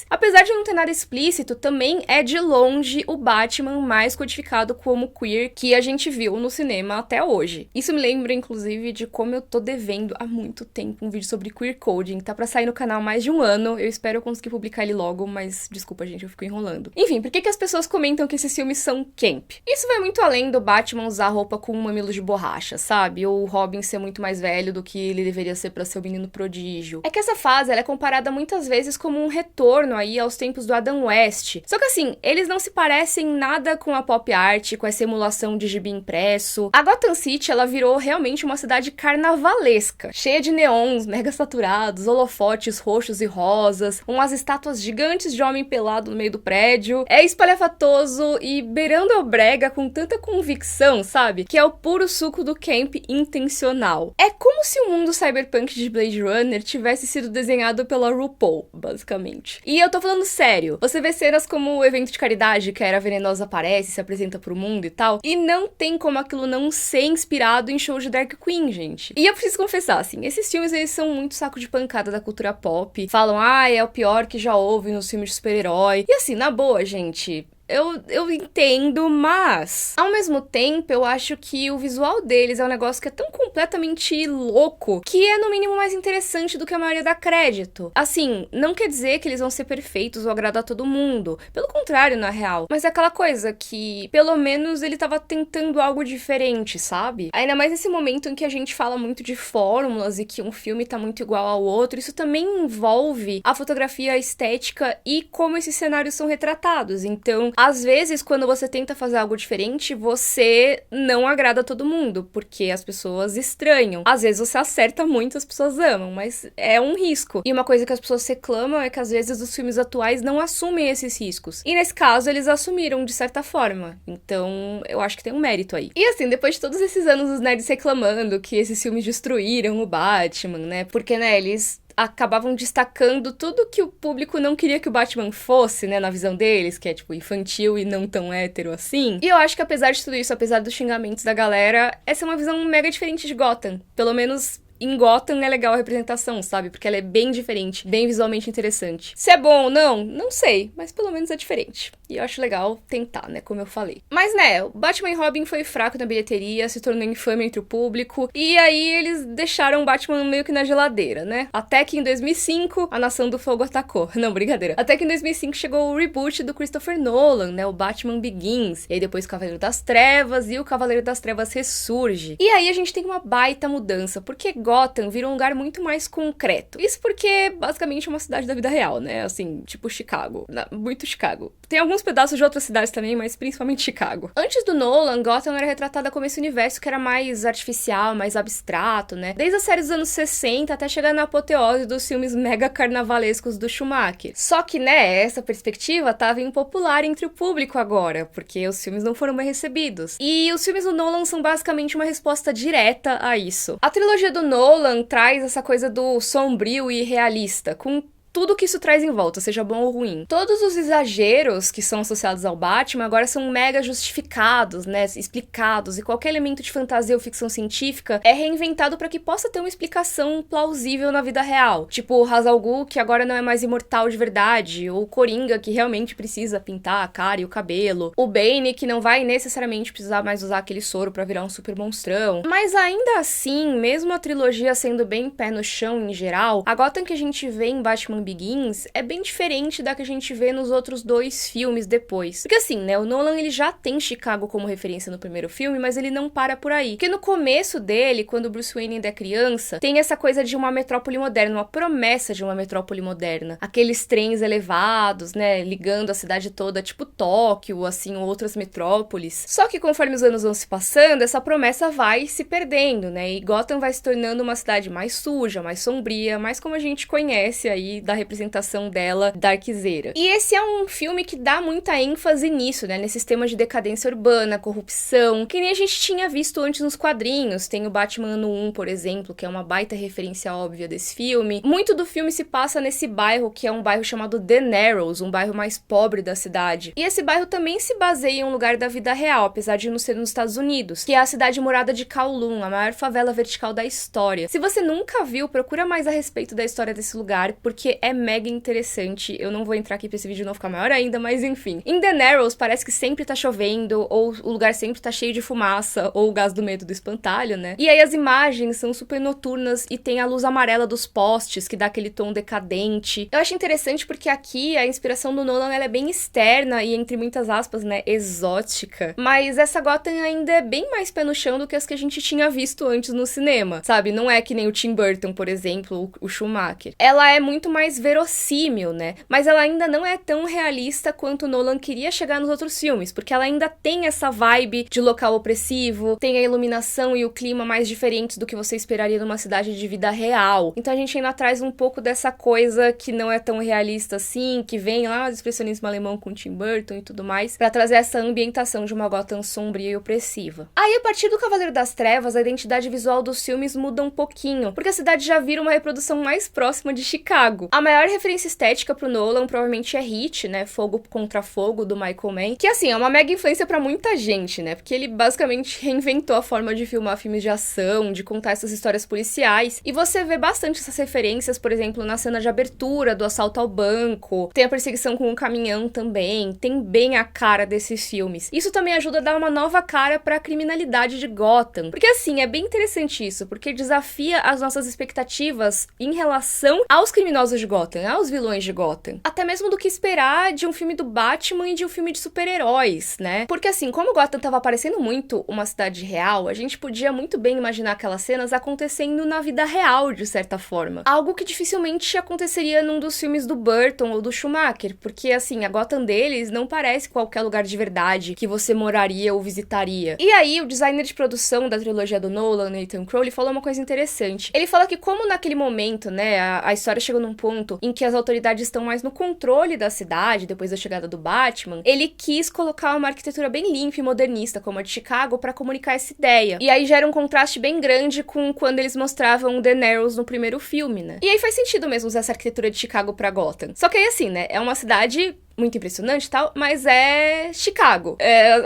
Apesar de não ter nada explícito, também é de longe o Batman mais codificado como queer que a gente viu no cinema até hoje. Isso me lembra, inclusive, de como eu tô devendo há muito tempo um vídeo sobre queer coding. Tá pra sair no canal há mais de um ano. Eu espero eu conseguir publicar ele logo, mas desculpa, gente, eu fico enrolando. Enfim, por que as pessoas comentam que esses filmes são camp? Isso vai muito além do Batman usar roupa com um mamilo de borracha, sabe? Ou o Robin ser muito mais velho do que ele deveria ser pra ser o menino prodígio. É que essa fase, ela é comparada muitas vezes como um retorno aí aos tempos do Adam West. Só que assim, eles não se parecem nada com a pop art, com essa emulação de gibi impresso. A Gotham City, ela virou realmente uma cidade carnavalesca, cheia de neons mega saturados, holofotes roxos e rosas, umas estátuas gigantes de homem pelado no meio do prédio. É espalhafatoso e beirando a brega com tanta convicção, sabe? Que é o puro suco do camp intencional. É como se o mundo cyberpunk de Blade Runner tivesse sido desenhado pela RuPaul, basicamente. E eu tô falando sério. Você vê cenas como o evento de caridade que a Era Venenosa aparece, se apresenta pro mundo e tal, e não tem como aquilo não ser inspirado em show de Dark Queen, gente. E eu preciso confessar, assim, esses filmes, eles são muito saco de pancada da cultura pop, falam, é o pior que já houve nos filmes de super-herói, e assim, na boa, gente, eu entendo, mas ao mesmo tempo eu acho que o visual deles é um negócio que é tão completamente louco que é no mínimo mais interessante do que a maioria dá crédito. Assim, não quer dizer que eles vão ser perfeitos ou agradar todo mundo. Pelo contrário, na real. Mas é aquela coisa que, pelo menos, ele tava tentando algo diferente, sabe? Ainda mais nesse momento em que a gente fala muito de fórmulas e que um filme tá muito igual ao outro, isso também envolve a fotografia, a estética e como esses cenários são retratados. Então, às vezes, quando você tenta fazer algo diferente, você não agrada todo mundo, porque as pessoas estranham. Às vezes você acerta muito, as pessoas amam, mas é um risco. E uma coisa que as pessoas reclamam é que às vezes os filmes atuais não assumem esses riscos. E nesse caso, eles assumiram, de certa forma. Então, eu acho que tem um mérito aí. E assim, depois de todos esses anos os nerds reclamando que esses filmes destruíram o Batman, né? Porque, né, eles acabavam destacando tudo que o público não queria que o Batman fosse, né, na visão deles, que é, tipo, infantil e não tão hétero assim. E eu acho que apesar de tudo isso, apesar dos xingamentos da galera, essa é uma visão mega diferente de Gotham. Pelo menos em Gotham é legal a representação, sabe? Porque ela é bem diferente, bem visualmente interessante. Se é bom ou não, não sei, mas pelo menos é diferente. E eu acho legal tentar, né? Como eu falei. Mas, né, o Batman e Robin foi fraco na bilheteria, se tornou infame entre o público, e aí eles deixaram o Batman meio que na geladeira, né? Até que em 2005, a Nação do Fogo atacou. Não, brincadeira. Até que em 2005 chegou o reboot do Christopher Nolan, né? O Batman Begins. E aí depois o Cavaleiro das Trevas, e o Cavaleiro das Trevas ressurge. E aí a gente tem uma baita mudança, porque Gotham vira um lugar muito mais concreto. Isso porque, basicamente, é uma cidade da vida real, né? Assim, tipo Chicago. Muito Chicago. Tem alguns pedaços de outras cidades também, mas principalmente Chicago. Antes do Nolan, Gotham era retratada como esse universo que era mais artificial, mais abstrato, né? Desde a série dos anos 60 até chegar na apoteose dos filmes mega carnavalescos do Schumacher. Só que, né, essa perspectiva tava impopular entre o público agora, porque os filmes não foram bem recebidos. E os filmes do Nolan são basicamente uma resposta direta a isso. A trilogia do Nolan traz essa coisa do sombrio e realista, com tudo que isso traz em volta, seja bom ou ruim. Todos os exageros que são associados ao Batman agora são mega justificados, né, explicados, e qualquer elemento de fantasia ou ficção científica é reinventado para que possa ter uma explicação plausível na vida real. Tipo o Ra's al Ghul, que agora não é mais imortal de verdade, ou o Coringa, que realmente precisa pintar a cara e o cabelo, o Bane, que não vai necessariamente precisar mais usar aquele soro pra virar um super monstrão. Mas ainda assim, mesmo a trilogia sendo bem pé no chão em geral, a Gotham que a gente vê em Batman Begins é bem diferente da que a gente vê nos outros 2 filmes depois. Porque assim, né, o Nolan ele já tem Chicago como referência no primeiro filme, mas ele não para por aí. Porque no começo dele, quando o Bruce Wayne ainda é criança, tem essa coisa de uma metrópole moderna, uma promessa de uma metrópole moderna. Aqueles trens elevados, né, ligando a cidade toda, tipo Tóquio, assim, ou outras metrópoles. Só que conforme os anos vão se passando, essa promessa vai se perdendo, né, e Gotham vai se tornando uma cidade mais suja, mais sombria, mais como a gente conhece aí da representação dela darkzeira. E esse é um filme que dá muita ênfase nisso, né, nesses temas de decadência urbana, corrupção, que nem a gente tinha visto antes nos quadrinhos. Tem o Batman Ano 1, por exemplo, que é uma baita referência óbvia desse filme. Muito do filme se passa nesse bairro, que é um bairro chamado The Narrows, um bairro mais pobre da cidade. E esse bairro também se baseia em um lugar da vida real, apesar de não ser nos Estados Unidos, que é a cidade morada de Kowloon, a maior favela vertical da história. Se você nunca viu, procura mais a respeito da história desse lugar, porque é mega interessante. Eu não vou entrar aqui pra esse vídeo não ficar maior ainda, mas enfim. Em The Narrows parece que sempre tá chovendo, ou o lugar sempre tá cheio de fumaça, ou o gás do medo do espantalho, né? E aí as imagens são super noturnas e tem a luz amarela dos postes, que dá aquele tom decadente. Eu acho interessante porque aqui a inspiração do Nolan ela é bem externa e, entre muitas aspas, né, exótica. Mas essa Gotham ainda é bem mais pé no chão do que as que a gente tinha visto antes no cinema, sabe? Não é que nem o Tim Burton, por exemplo, o Schumacher. Ela é muito mais verossímil, né? Mas ela ainda não é tão realista quanto o Nolan queria chegar nos outros filmes, porque ela ainda tem essa vibe de local opressivo, tem a iluminação e o clima mais diferentes do que você esperaria numa cidade de vida real. Então a gente ainda traz um pouco dessa coisa que não é tão realista assim, que vem lá do expressionismo alemão com Tim Burton e tudo mais, pra trazer essa ambientação de uma Gotham sombria e opressiva. Aí, a partir do Cavaleiro das Trevas, a identidade visual dos filmes muda um pouquinho, porque a cidade já vira uma reprodução mais próxima de Chicago. A maior referência estética pro Nolan provavelmente é Heat, né, Fogo contra Fogo, do Michael Mann, que assim, é uma mega influência pra muita gente, né, porque ele basicamente reinventou a forma de filmar filmes de ação, de contar essas histórias policiais, e você vê bastante essas referências, por exemplo, na cena de abertura do assalto ao banco, tem a perseguição com um caminhão também, tem bem a cara desses filmes. Isso também ajuda a dar uma nova cara pra criminalidade de Gotham, porque assim, é bem interessante isso, porque desafia as nossas expectativas em relação aos criminosos de Gotham, aos vilões de Gotham. Até mesmo do que esperar de um filme do Batman e de um filme de super-heróis, né? Porque assim, como Gotham tava parecendo muito uma cidade real, a gente podia muito bem imaginar aquelas cenas acontecendo na vida real, de certa forma. Algo que dificilmente aconteceria num dos filmes do Burton ou do Schumacher, porque assim, a Gotham deles não parece qualquer lugar de verdade que você moraria ou visitaria. E aí, o designer de produção da trilogia do Nolan, Nathan Crowley, falou uma coisa interessante. Ele fala que como naquele momento, né, a história chegou num ponto em que as autoridades estão mais no controle da cidade, depois da chegada do Batman, ele quis colocar uma arquitetura bem limpa e modernista, como a de Chicago, pra comunicar essa ideia. E aí gera um contraste bem grande com quando eles mostravam The Narrows no primeiro filme, né? E aí faz sentido mesmo usar essa arquitetura de Chicago pra Gotham. Só que aí assim, né, é uma cidade muito impressionante e tal, mas é Chicago.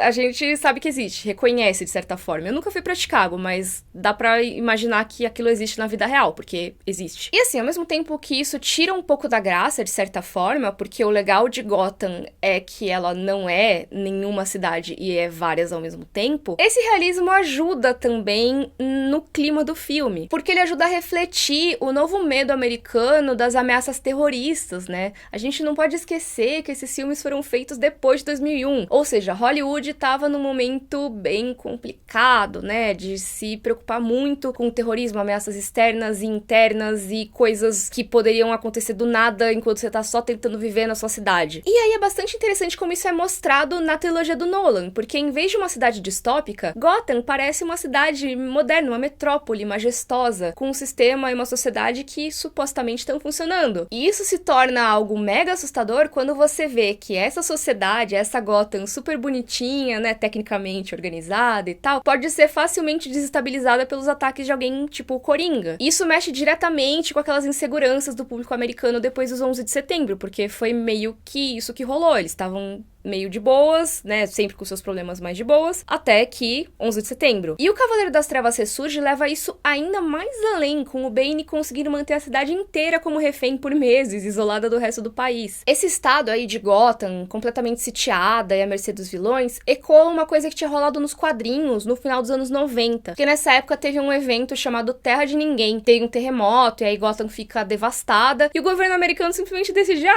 A gente sabe que existe, reconhece de certa forma. Eu nunca fui pra Chicago, mas dá pra imaginar que aquilo existe na vida real, porque existe. E assim, ao mesmo tempo que isso tira um pouco da graça, de certa forma, porque o legal de Gotham é que ela não é nenhuma cidade e é várias ao mesmo tempo, esse realismo ajuda também no clima do filme, porque ele ajuda a refletir o novo medo americano das ameaças terroristas, né? A gente não pode esquecer que esses filmes foram feitos depois de 2001, ou seja, Hollywood estava num momento bem complicado, né, de se preocupar muito com o terrorismo, ameaças externas e internas e coisas que poderiam acontecer do nada enquanto você tá só tentando viver na sua cidade. E aí é bastante interessante como isso é mostrado na trilogia do Nolan, porque em vez de uma cidade distópica, Gotham parece uma cidade moderna, uma metrópole majestosa, com um sistema e uma sociedade que supostamente estão funcionando. E isso se torna algo mega assustador quando você você vê que essa sociedade, essa Gotham super bonitinha, né, tecnicamente organizada e tal, pode ser facilmente desestabilizada pelos ataques de alguém tipo o Coringa. Isso mexe diretamente com aquelas inseguranças do público americano depois dos 11 de setembro, porque foi meio que isso que rolou. Eles estavam meio de boas, né, sempre com seus problemas mais de boas, até que 11 de setembro. E o Cavaleiro das Trevas ressurge leva isso ainda mais além, com o Bane conseguindo manter a cidade inteira como refém por meses, isolada do resto do país. Esse estado aí de Gotham, completamente sitiada e à mercê dos vilões, ecoa uma coisa que tinha rolado nos quadrinhos no final dos anos 90, porque nessa época teve um evento chamado Terra de Ninguém, tem um terremoto e aí Gotham fica devastada, e o governo americano simplesmente decide,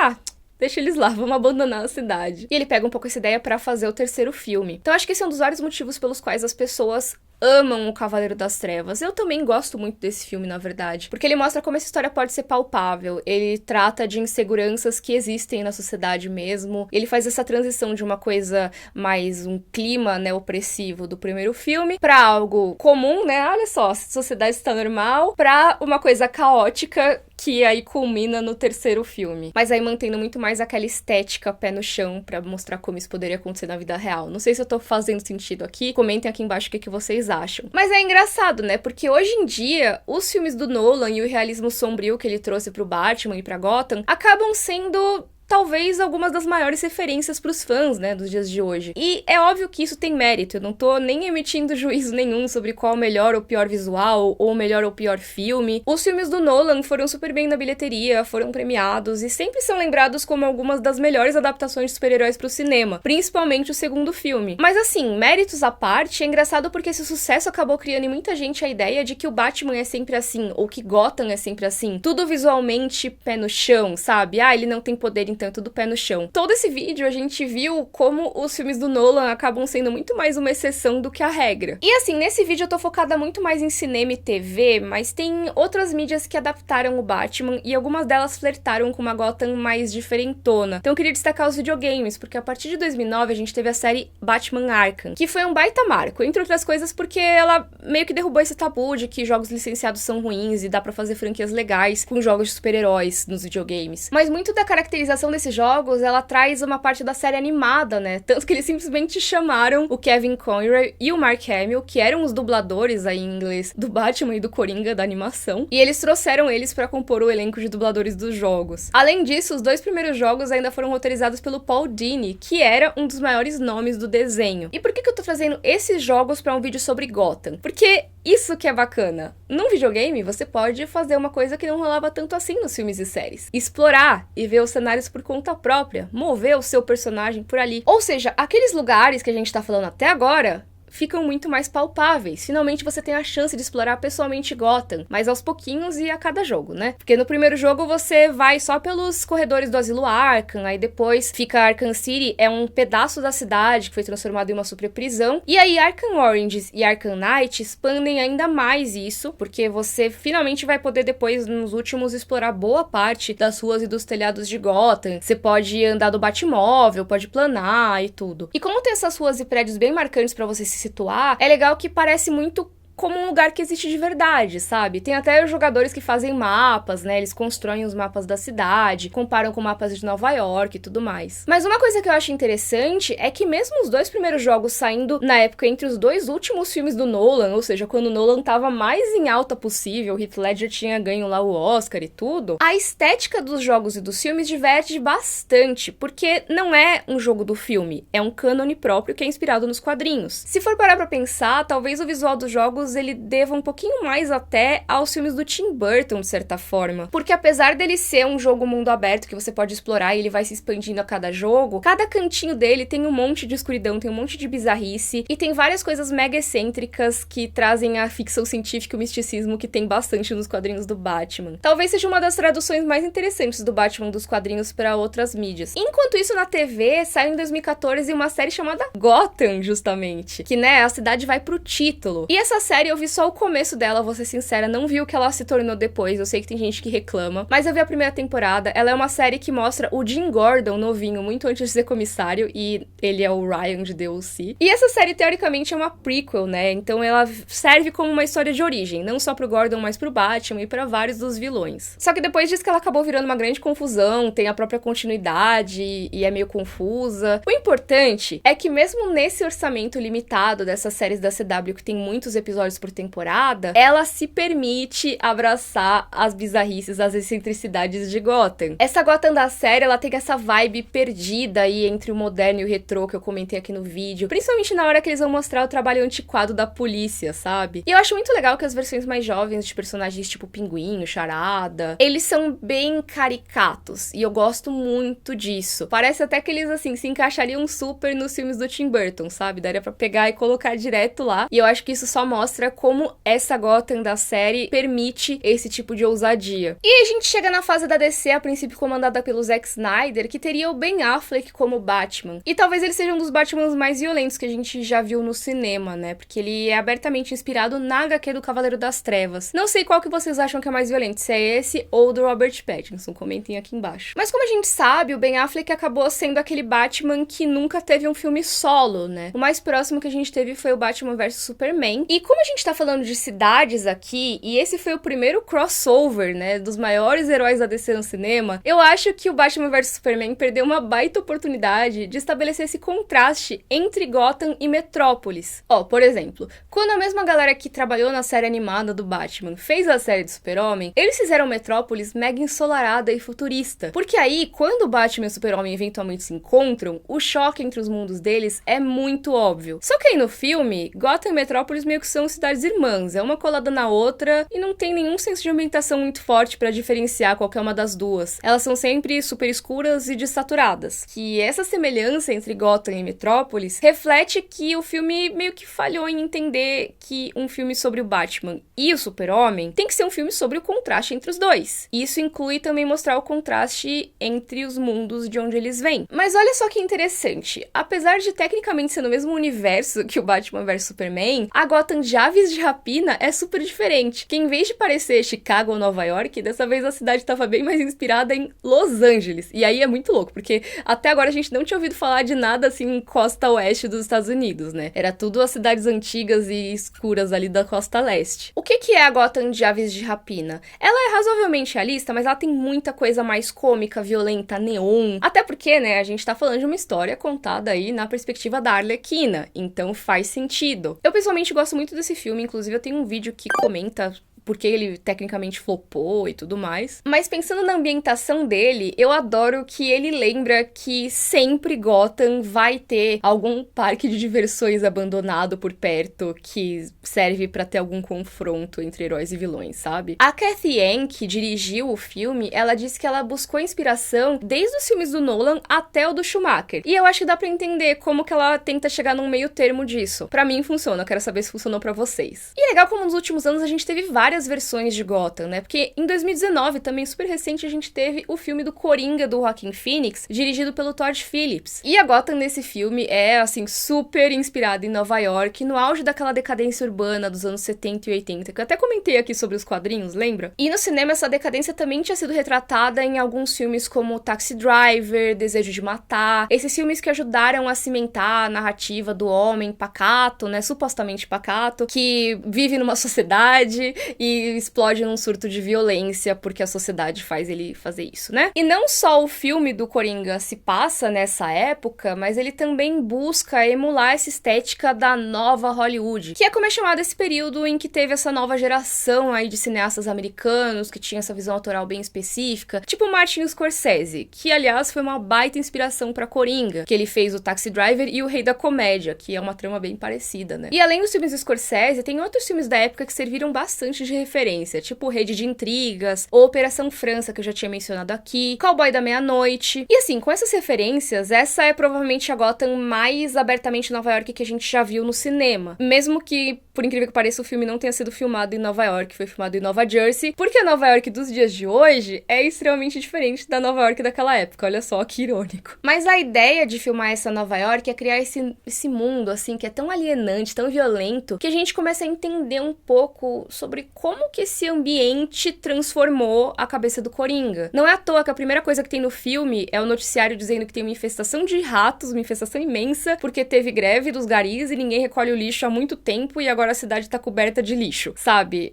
deixa eles lá, vamos abandonar a cidade. E ele pega um pouco essa ideia pra fazer o terceiro filme. Então acho que esse é um dos vários motivos pelos quais as pessoas amam o Cavaleiro das Trevas. Eu também gosto muito desse filme, na verdade, porque ele mostra como essa história pode ser palpável. Ele trata de inseguranças que existem na sociedade mesmo. Ele faz essa transição de uma coisa mais um clima, né, opressivo do primeiro filme pra algo comum, né? Olha só, a sociedade está normal, pra uma coisa caótica que aí culmina no terceiro filme. Mas aí mantendo muito mais aquela estética pé no chão pra mostrar como isso poderia acontecer na vida real. Não sei se eu tô fazendo sentido aqui. Comentem aqui embaixo o que vocês acham. Mas é engraçado, né? Porque hoje em dia, os filmes do Nolan e o realismo sombrio que ele trouxe pro Batman e pra Gotham acabam sendo talvez algumas das maiores referências pros fãs, né, dos dias de hoje. E é óbvio que isso tem mérito, eu não tô nem emitindo juízo nenhum sobre qual o melhor ou pior visual, ou o melhor ou pior filme. Os filmes do Nolan foram super bem na bilheteria, foram premiados, e sempre são lembrados como algumas das melhores adaptações de super-heróis pro cinema, principalmente o segundo filme. Mas assim, méritos à parte, é engraçado porque esse sucesso acabou criando em muita gente a ideia de que o Batman é sempre assim, ou que Gotham é sempre assim, tudo visualmente pé no chão, sabe? Ele não tem poder, então tudo pé no chão. Todo esse vídeo a gente viu como os filmes do Nolan acabam sendo muito mais uma exceção do que a regra. E assim, nesse vídeo eu tô focada muito mais em cinema e TV, mas tem outras mídias que adaptaram o Batman e algumas delas flertaram com uma Gotham mais diferentona. Então eu queria destacar os videogames, porque a partir de 2009 a gente teve a série Batman Arkham, que foi um baita marco, entre outras coisas porque ela meio que derrubou esse tabu de que jogos licenciados são ruins e dá pra fazer franquias legais com jogos de super-heróis nos videogames. Mas muito da caracterização desses jogos, ela traz uma parte da série animada, né? Tanto que eles simplesmente chamaram o Kevin Conroy e o Mark Hamill, que eram os dubladores aí em inglês do Batman e do Coringa da animação, e eles trouxeram eles pra compor o elenco de dubladores dos jogos. Além disso, os dois primeiros jogos ainda foram roteirizados pelo Paul Dini, que era um dos maiores nomes do desenho. E por que eu tô trazendo esses jogos pra um vídeo sobre Gotham? Porque isso que é bacana. Num videogame, você pode fazer uma coisa que não rolava tanto assim nos filmes e séries. Explorar e ver os cenários por conta própria. Mover o seu personagem por ali. Ou seja, aqueles lugares que a gente tá falando até agora ficam muito mais palpáveis. Finalmente você tem a chance de explorar pessoalmente Gotham, mas aos pouquinhos e a cada jogo, né? Porque no primeiro jogo você vai só pelos corredores do asilo Arkham, aí depois fica Arkham City, é um pedaço da cidade que foi transformado em uma super prisão, e aí Arkham Origins e Arkham Knight expandem ainda mais isso, porque você finalmente vai poder depois, nos últimos, explorar boa parte das ruas e dos telhados de Gotham. Você pode andar do Batmóvel, pode planar e tudo. E como tem essas ruas e prédios bem marcantes pra você se situar, é legal que parece muito como um lugar que existe de verdade, sabe? Tem até os jogadores que fazem mapas, né? Eles constroem os mapas da cidade, comparam com mapas de Nova York e tudo mais. Mas uma coisa que eu acho interessante é que mesmo os dois primeiros jogos saindo na época entre os dois últimos filmes do Nolan, ou seja, quando o Nolan tava mais em alta possível, o Heath Ledger tinha ganho lá o Oscar e tudo, a estética dos jogos e dos filmes diverge bastante, porque não é um jogo do filme, é um cânone próprio que é inspirado nos quadrinhos. Se for parar pra pensar, talvez o visual dos jogos ele deva um pouquinho mais até aos filmes do Tim Burton, de certa forma. Porque apesar dele ser um jogo mundo aberto que você pode explorar e ele vai se expandindo a cada jogo, cada cantinho dele tem um monte de escuridão, tem um monte de bizarrice e tem várias coisas mega excêntricas que trazem a ficção científica e o misticismo que tem bastante nos quadrinhos do Batman. Talvez seja uma das traduções mais interessantes do Batman dos quadrinhos para outras mídias. Enquanto isso, na TV, saiu em 2014 uma série chamada Gotham, justamente. Que, né, a cidade vai pro título. E essa série série eu vi só o começo dela, vou ser sincera, não vi o que ela se tornou depois, eu sei que tem gente que reclama, mas eu vi a primeira temporada. Ela é uma série que mostra o Jim Gordon novinho, muito antes de ser comissário, e ele é o Ryan de The O.C. E essa série, teoricamente, é uma prequel, né? Então ela serve como uma história de origem, não só pro Gordon, mas pro Batman e pra vários dos vilões. Só que depois disso que ela acabou virando uma grande confusão, tem a própria continuidade e é meio confusa. O importante é que mesmo nesse orçamento limitado dessas séries da CW, que tem muitos episódios por temporada, ela se permite abraçar as bizarrices, as excentricidades de Gotham. Essa Gotham da série, ela tem essa vibe perdida aí entre o moderno e o retrô que eu comentei aqui no vídeo, principalmente na hora que eles vão mostrar o trabalho antiquado da polícia, sabe? E eu acho muito legal que as versões mais jovens de personagens tipo Pinguim, Charada, eles são bem caricatos, e eu gosto muito disso. Parece até que eles, assim, se encaixariam super nos filmes do Tim Burton, sabe? Daria pra pegar e colocar direto lá, e eu acho que isso só mostra como essa Gotham da série permite esse tipo de ousadia. E a gente chega na fase da DC, a princípio comandada pelo Zack Snyder, que teria o Ben Affleck como Batman. E talvez ele seja um dos Batmans mais violentos que a gente já viu no cinema, né? Porque ele é abertamente inspirado na HQ do Cavaleiro das Trevas. Não sei qual que vocês acham que é mais violento, se é esse ou do Robert Pattinson, comentem aqui embaixo. Mas como a gente sabe, o Ben Affleck acabou sendo aquele Batman que nunca teve um filme solo, né? O mais próximo que a gente teve foi o Batman vs Superman. E como a gente tá falando de cidades aqui, e esse foi o primeiro crossover, né, dos maiores heróis da DC no cinema, eu acho que o Batman vs Superman perdeu uma baita oportunidade de estabelecer esse contraste entre Gotham e Metrópolis. Ó, por exemplo, quando a mesma galera que trabalhou na série animada do Batman fez a série do Super-Homem, eles fizeram Metrópolis mega ensolarada e futurista. Porque aí, quando o Batman e o Super-Homem eventualmente se encontram, o choque entre os mundos deles é muito óbvio. Só que aí no filme, Gotham e Metrópolis meio que são cidades irmãs, é uma colada na outra e não tem nenhum senso de ambientação muito forte pra diferenciar qualquer uma das duas. Elas são sempre super escuras e dessaturadas. Que essa semelhança entre Gotham e Metrópolis reflete que o filme meio que falhou em entender que um filme sobre o Batman e o Super-Homem tem que ser um filme sobre o contraste entre os dois. Isso inclui também mostrar o contraste entre os mundos de onde eles vêm. Mas olha só que interessante, apesar de tecnicamente ser no mesmo universo que o Batman vs Superman, a Gotham de Aves de Rapina é super diferente, que em vez de parecer Chicago ou Nova York, dessa vez a cidade estava bem mais inspirada em Los Angeles. E aí é muito louco, porque até agora a gente não tinha ouvido falar de nada assim em costa oeste dos Estados Unidos, né? Era tudo as cidades antigas e escuras ali da costa leste. O que é a Gotham de Aves de Rapina? Ela é razoavelmente realista, mas ela tem muita coisa mais cômica, violenta, neon. Até porque, né, a gente tá falando de uma história contada aí na perspectiva da Arlequina, então faz sentido. Eu pessoalmente gosto muito desse filme, inclusive eu tenho um vídeo que comenta porque ele tecnicamente flopou e tudo mais. Mas pensando na ambientação dele, eu adoro que ele lembra que sempre Gotham vai ter algum parque de diversões abandonado por perto que serve pra ter algum confronto entre heróis e vilões, sabe? A Cathy Yan, que dirigiu o filme, ela disse que ela buscou inspiração desde os filmes do Nolan até o do Schumacher. E eu acho que dá pra entender como que ela tenta chegar num meio termo disso. Pra mim funciona, eu quero saber se funcionou pra vocês. E é legal como nos últimos anos a gente teve várias versões de Gotham, né? Porque em 2019, também super recente, a gente teve o filme do Coringa do Joaquin Phoenix, dirigido pelo Todd Phillips. E a Gotham nesse filme é, assim, super inspirada em Nova York, no auge daquela decadência urbana dos anos 70 e 80, que eu até comentei aqui sobre os quadrinhos, lembra? E no cinema essa decadência também tinha sido retratada em alguns filmes como Taxi Driver, Desejo de Matar, esses filmes que ajudaram a cimentar a narrativa do homem pacato, né? Supostamente pacato, que vive numa sociedade e explode num surto de violência porque a sociedade faz ele fazer isso, né? E não só o filme do Coringa se passa nessa época, mas ele também busca emular essa estética da nova Hollywood, que é como é chamado esse período em que teve essa nova geração aí de cineastas americanos que tinha essa visão autoral bem específica, tipo Martin Scorsese, que aliás foi uma baita inspiração pra Coringa, que ele fez o Taxi Driver e o Rei da Comédia, que é uma trama bem parecida, né? E além dos filmes do Scorsese, tem outros filmes da época que serviram bastante de referência, tipo Rede de Intrigas, ou Operação França, que eu já tinha mencionado aqui, Cowboy da Meia-Noite. E assim, com essas referências, essa é provavelmente a Gotham mais abertamente Nova York que a gente já viu no cinema. Mesmo que por incrível que pareça, o filme não tenha sido filmado em Nova York, foi filmado em Nova Jersey, porque a Nova York dos dias de hoje é extremamente diferente da Nova York daquela época, olha só que irônico. Mas a ideia de filmar essa Nova York é criar esse mundo, assim, que é tão alienante, tão violento, que a gente começa a entender um pouco sobre como que esse ambiente transformou a cabeça do Coringa. Não é à toa que a primeira coisa que tem no filme é o noticiário dizendo que tem uma infestação de ratos, uma infestação imensa, porque teve greve dos garis e ninguém recolhe o lixo há muito tempo e agora a cidade tá coberta de lixo, sabe?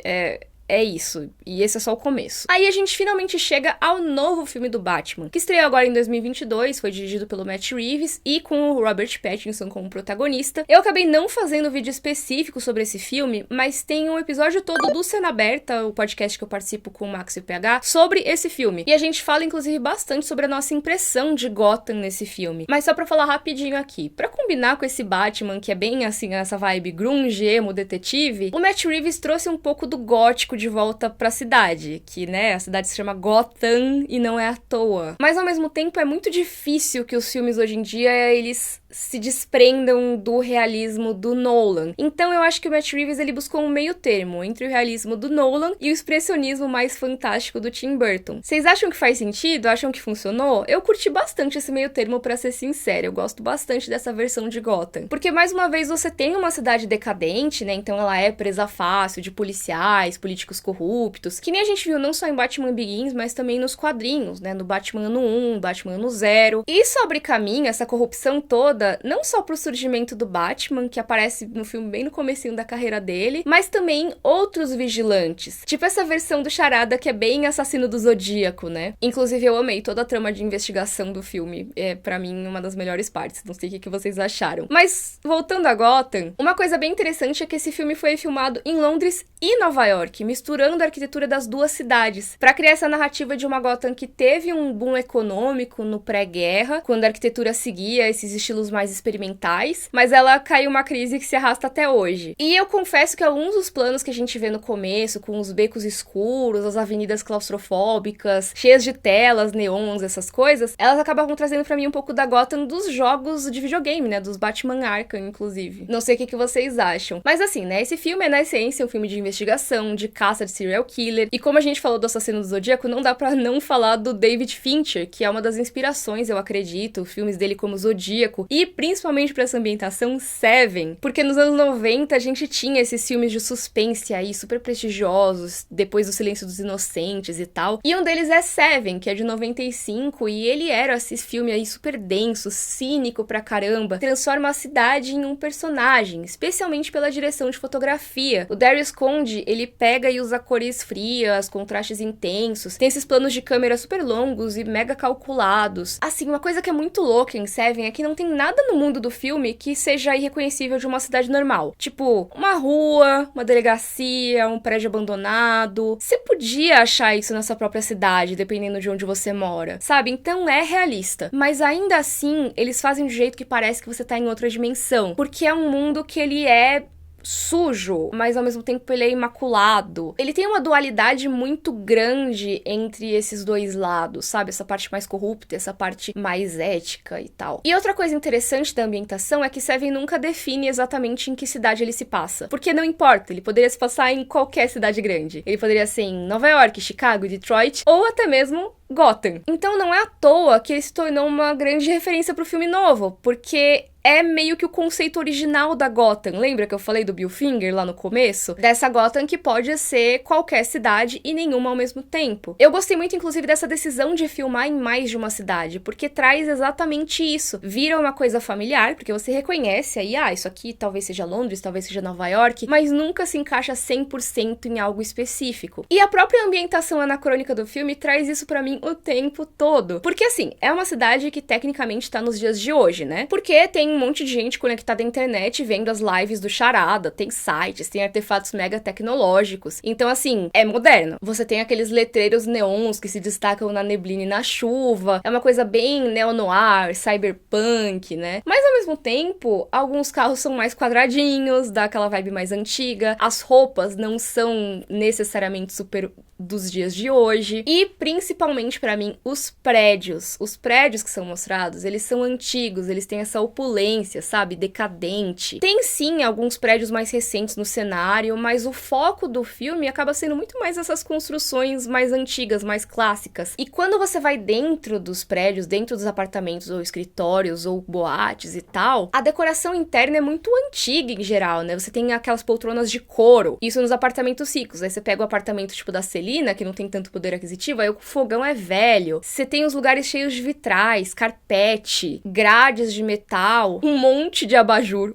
É isso, e esse é só o começo. Aí a gente finalmente chega ao novo filme do Batman, que estreou agora em 2022, foi dirigido pelo Matt Reeves e com o Robert Pattinson como protagonista. Eu acabei não fazendo vídeo específico sobre esse filme, mas tem um episódio todo do Cena Aberta, o podcast que eu participo com o Max e o PH, sobre esse filme. E a gente fala, inclusive, bastante sobre a nossa impressão de Gotham nesse filme. Mas só pra falar rapidinho aqui, pra combinar com esse Batman, que é bem assim, essa vibe grunge, emo, detetive, o Matt Reeves trouxe um pouco do gótico de volta pra cidade, que, né, a cidade se chama Gotham e não é à toa. Mas, ao mesmo tempo, é muito difícil que os filmes hoje em dia, eles se desprendam do realismo do Nolan. Então, eu acho que o Matt Reeves, ele buscou um meio termo entre o realismo do Nolan e o expressionismo mais fantástico do Tim Burton. Vocês acham que faz sentido? Acham que funcionou? Eu curti bastante esse meio termo, pra ser sincera. Eu gosto bastante dessa versão de Gotham. Porque, mais uma vez, você tem uma cidade decadente, né? Então, ela é presa fácil de policiais, políticos corruptos, que nem a gente viu não só em Batman Begins, mas também nos quadrinhos, né? No Batman Ano 1, Batman Ano 0. E isso abre caminho, essa corrupção toda, não só pro surgimento do Batman, que aparece no filme bem no comecinho da carreira dele, mas também outros vigilantes. Tipo essa versão do Charada que é bem assassino do Zodíaco, né? Inclusive eu amei toda a trama de investigação do filme. É, pra mim, uma das melhores partes. Não sei o que vocês acharam. Mas, voltando a Gotham, uma coisa bem interessante é que esse filme foi filmado em Londres e Nova York, misturando a arquitetura das duas cidades, pra criar essa narrativa de uma Gotham que teve um boom econômico no pré-guerra, quando a arquitetura seguia esses estilos mais experimentais, mas ela caiu uma crise que se arrasta até hoje. E eu confesso que alguns dos planos que a gente vê no começo, com os becos escuros, as avenidas claustrofóbicas, cheias de telas, neons, essas coisas, elas acabavam trazendo pra mim um pouco da Gotham dos jogos de videogame, né, dos Batman Arkham, inclusive. Não sei o que vocês acham. Mas assim, né, esse filme é, na essência, um filme de investigação, de caça de serial killer, e como a gente falou do Assassino do Zodíaco, não dá pra não falar do David Fincher, que é uma das inspirações, eu acredito, filmes dele como Zodíaco, e principalmente pra essa ambientação, Seven, porque nos anos 90 a gente tinha esses filmes de suspense aí, super prestigiosos, depois do Silêncio dos Inocentes e tal, e um deles é Seven, que é de 95, e ele era esse filme aí super denso, cínico pra caramba, transforma a cidade em um personagem, especialmente pela direção de fotografia. O Darius Conde, ele pega e usa cores frias, contrastes intensos, tem esses planos de câmera super longos e mega calculados. Assim, uma coisa que é muito louca em Seven é que não tem nada no mundo do filme que seja irreconhecível de uma cidade normal. Tipo, uma rua, uma delegacia, um prédio abandonado. Você podia achar isso na sua própria cidade, dependendo de onde você mora, sabe? Então é realista. Mas ainda assim, eles fazem de um jeito que parece que você tá em outra dimensão. Porque é um mundo que ele é sujo, mas ao mesmo tempo ele é imaculado. Ele tem uma dualidade muito grande entre esses dois lados, sabe? Essa parte mais corrupta, essa parte mais ética e tal. E outra coisa interessante da ambientação é que Seven nunca define exatamente em que cidade ele se passa. Porque não importa, ele poderia se passar em qualquer cidade grande. Ele poderia ser em Nova York, Chicago, Detroit, ou até mesmo Gotham. Então não é à toa que ele se tornou uma grande referência pro filme novo, porque é meio que o conceito original da Gotham. Lembra que eu falei do Bill Finger lá no começo? Dessa Gotham que pode ser qualquer cidade e nenhuma ao mesmo tempo. Eu gostei muito, inclusive, dessa decisão de filmar em mais de uma cidade, porque traz exatamente isso. Vira uma coisa familiar, porque você reconhece aí, isso aqui talvez seja Londres, talvez seja Nova York, mas nunca se encaixa 100% em algo específico. E a própria ambientação anacrônica do filme traz isso pra mim o tempo todo. Porque, assim, é uma cidade que tecnicamente tá nos dias de hoje, né? Porque tem um monte de gente conectada à internet vendo as lives do Charada, tem sites, tem artefatos mega tecnológicos. Então, assim, é moderno. Você tem aqueles letreiros neons que se destacam na neblina e na chuva. É uma coisa bem neo-noir, cyberpunk, né? Mas, ao mesmo tempo, alguns carros são mais quadradinhos, dá aquela vibe mais antiga. As roupas não são necessariamente super dos dias de hoje. E, principalmente, principalmente pra mim, os prédios. Os prédios que são mostrados, eles são antigos, eles têm essa opulência, sabe? Decadente. Tem sim alguns prédios mais recentes no cenário, mas o foco do filme acaba sendo muito mais essas construções mais antigas, mais clássicas. E quando você vai dentro dos prédios, dentro dos apartamentos ou escritórios ou boates e tal, a decoração interna é muito antiga em geral, né? Você tem aquelas poltronas de couro, isso nos apartamentos ricos. Aí você pega o apartamento tipo da Celina, que não tem tanto poder aquisitivo, aí o fogão é velho. Você tem os lugares cheios de vitrais, carpete, grades de metal, um monte de abajur,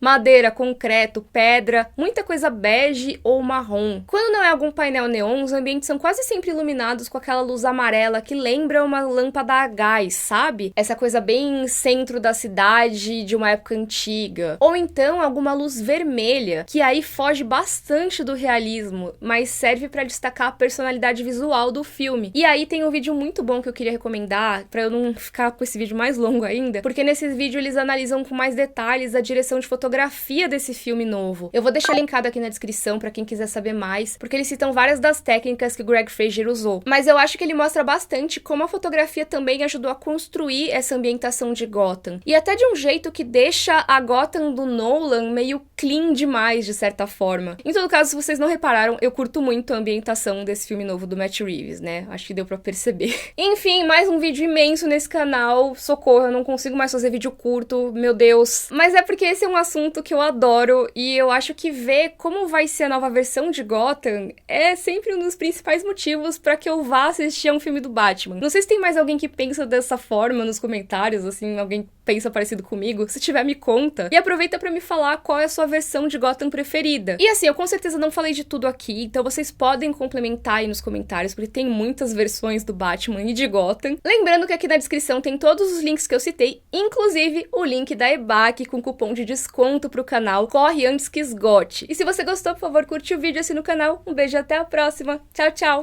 madeira, concreto, pedra, muita coisa bege ou marrom. Quando não é algum painel neon, os ambientes são quase sempre iluminados com aquela luz amarela que lembra uma lâmpada a gás, sabe? Essa coisa bem centro da cidade de uma época antiga. Ou então alguma luz vermelha, que aí foge bastante do realismo, mas serve pra destacar a personalidade visual do filme. E aí tem um vídeo muito bom que eu queria recomendar, pra eu não ficar com esse vídeo mais longo ainda, porque nesse vídeo eles analisam com mais detalhes a direção de fotografia desse filme novo. Eu vou deixar linkado aqui na descrição pra quem quiser saber mais, porque eles citam várias das técnicas que o Greig Fraser usou. Mas eu acho que ele mostra bastante como a fotografia também ajudou a construir essa ambientação de Gotham. E até de um jeito que deixa a Gotham do Nolan meio clean demais, de certa forma. Em todo caso, se vocês não repararam, eu curto muito a ambientação desse filme novo do Matt Reeves, né? Acho que deu pra perceber. Enfim, mais um vídeo imenso nesse canal. Socorro, eu não consigo mais fazer vídeo curto, meu Deus. Mas é porque esse é um assunto que eu adoro e eu acho que ver como vai ser a nova versão de Gotham é sempre um dos principais motivos pra que eu vá assistir a um filme do Batman. Não sei se tem mais alguém que pensa dessa forma nos comentários, assim, alguém pensa parecido comigo. Se tiver, me conta. E aproveita pra me falar qual é a sua versão de Gotham preferida. E assim, eu com certeza não falei de tudo aqui, então vocês podem complementar aí nos comentários, porque tem muitas versões do Batman e de Gotham. Lembrando que aqui na descrição tem todos os links que eu citei, inclusive o link da EBAC com cupom de desconto pro canal. Corre antes que esgote. E se você gostou, por favor, curte o vídeo, assina o canal. Um beijo e até a próxima. Tchau, tchau!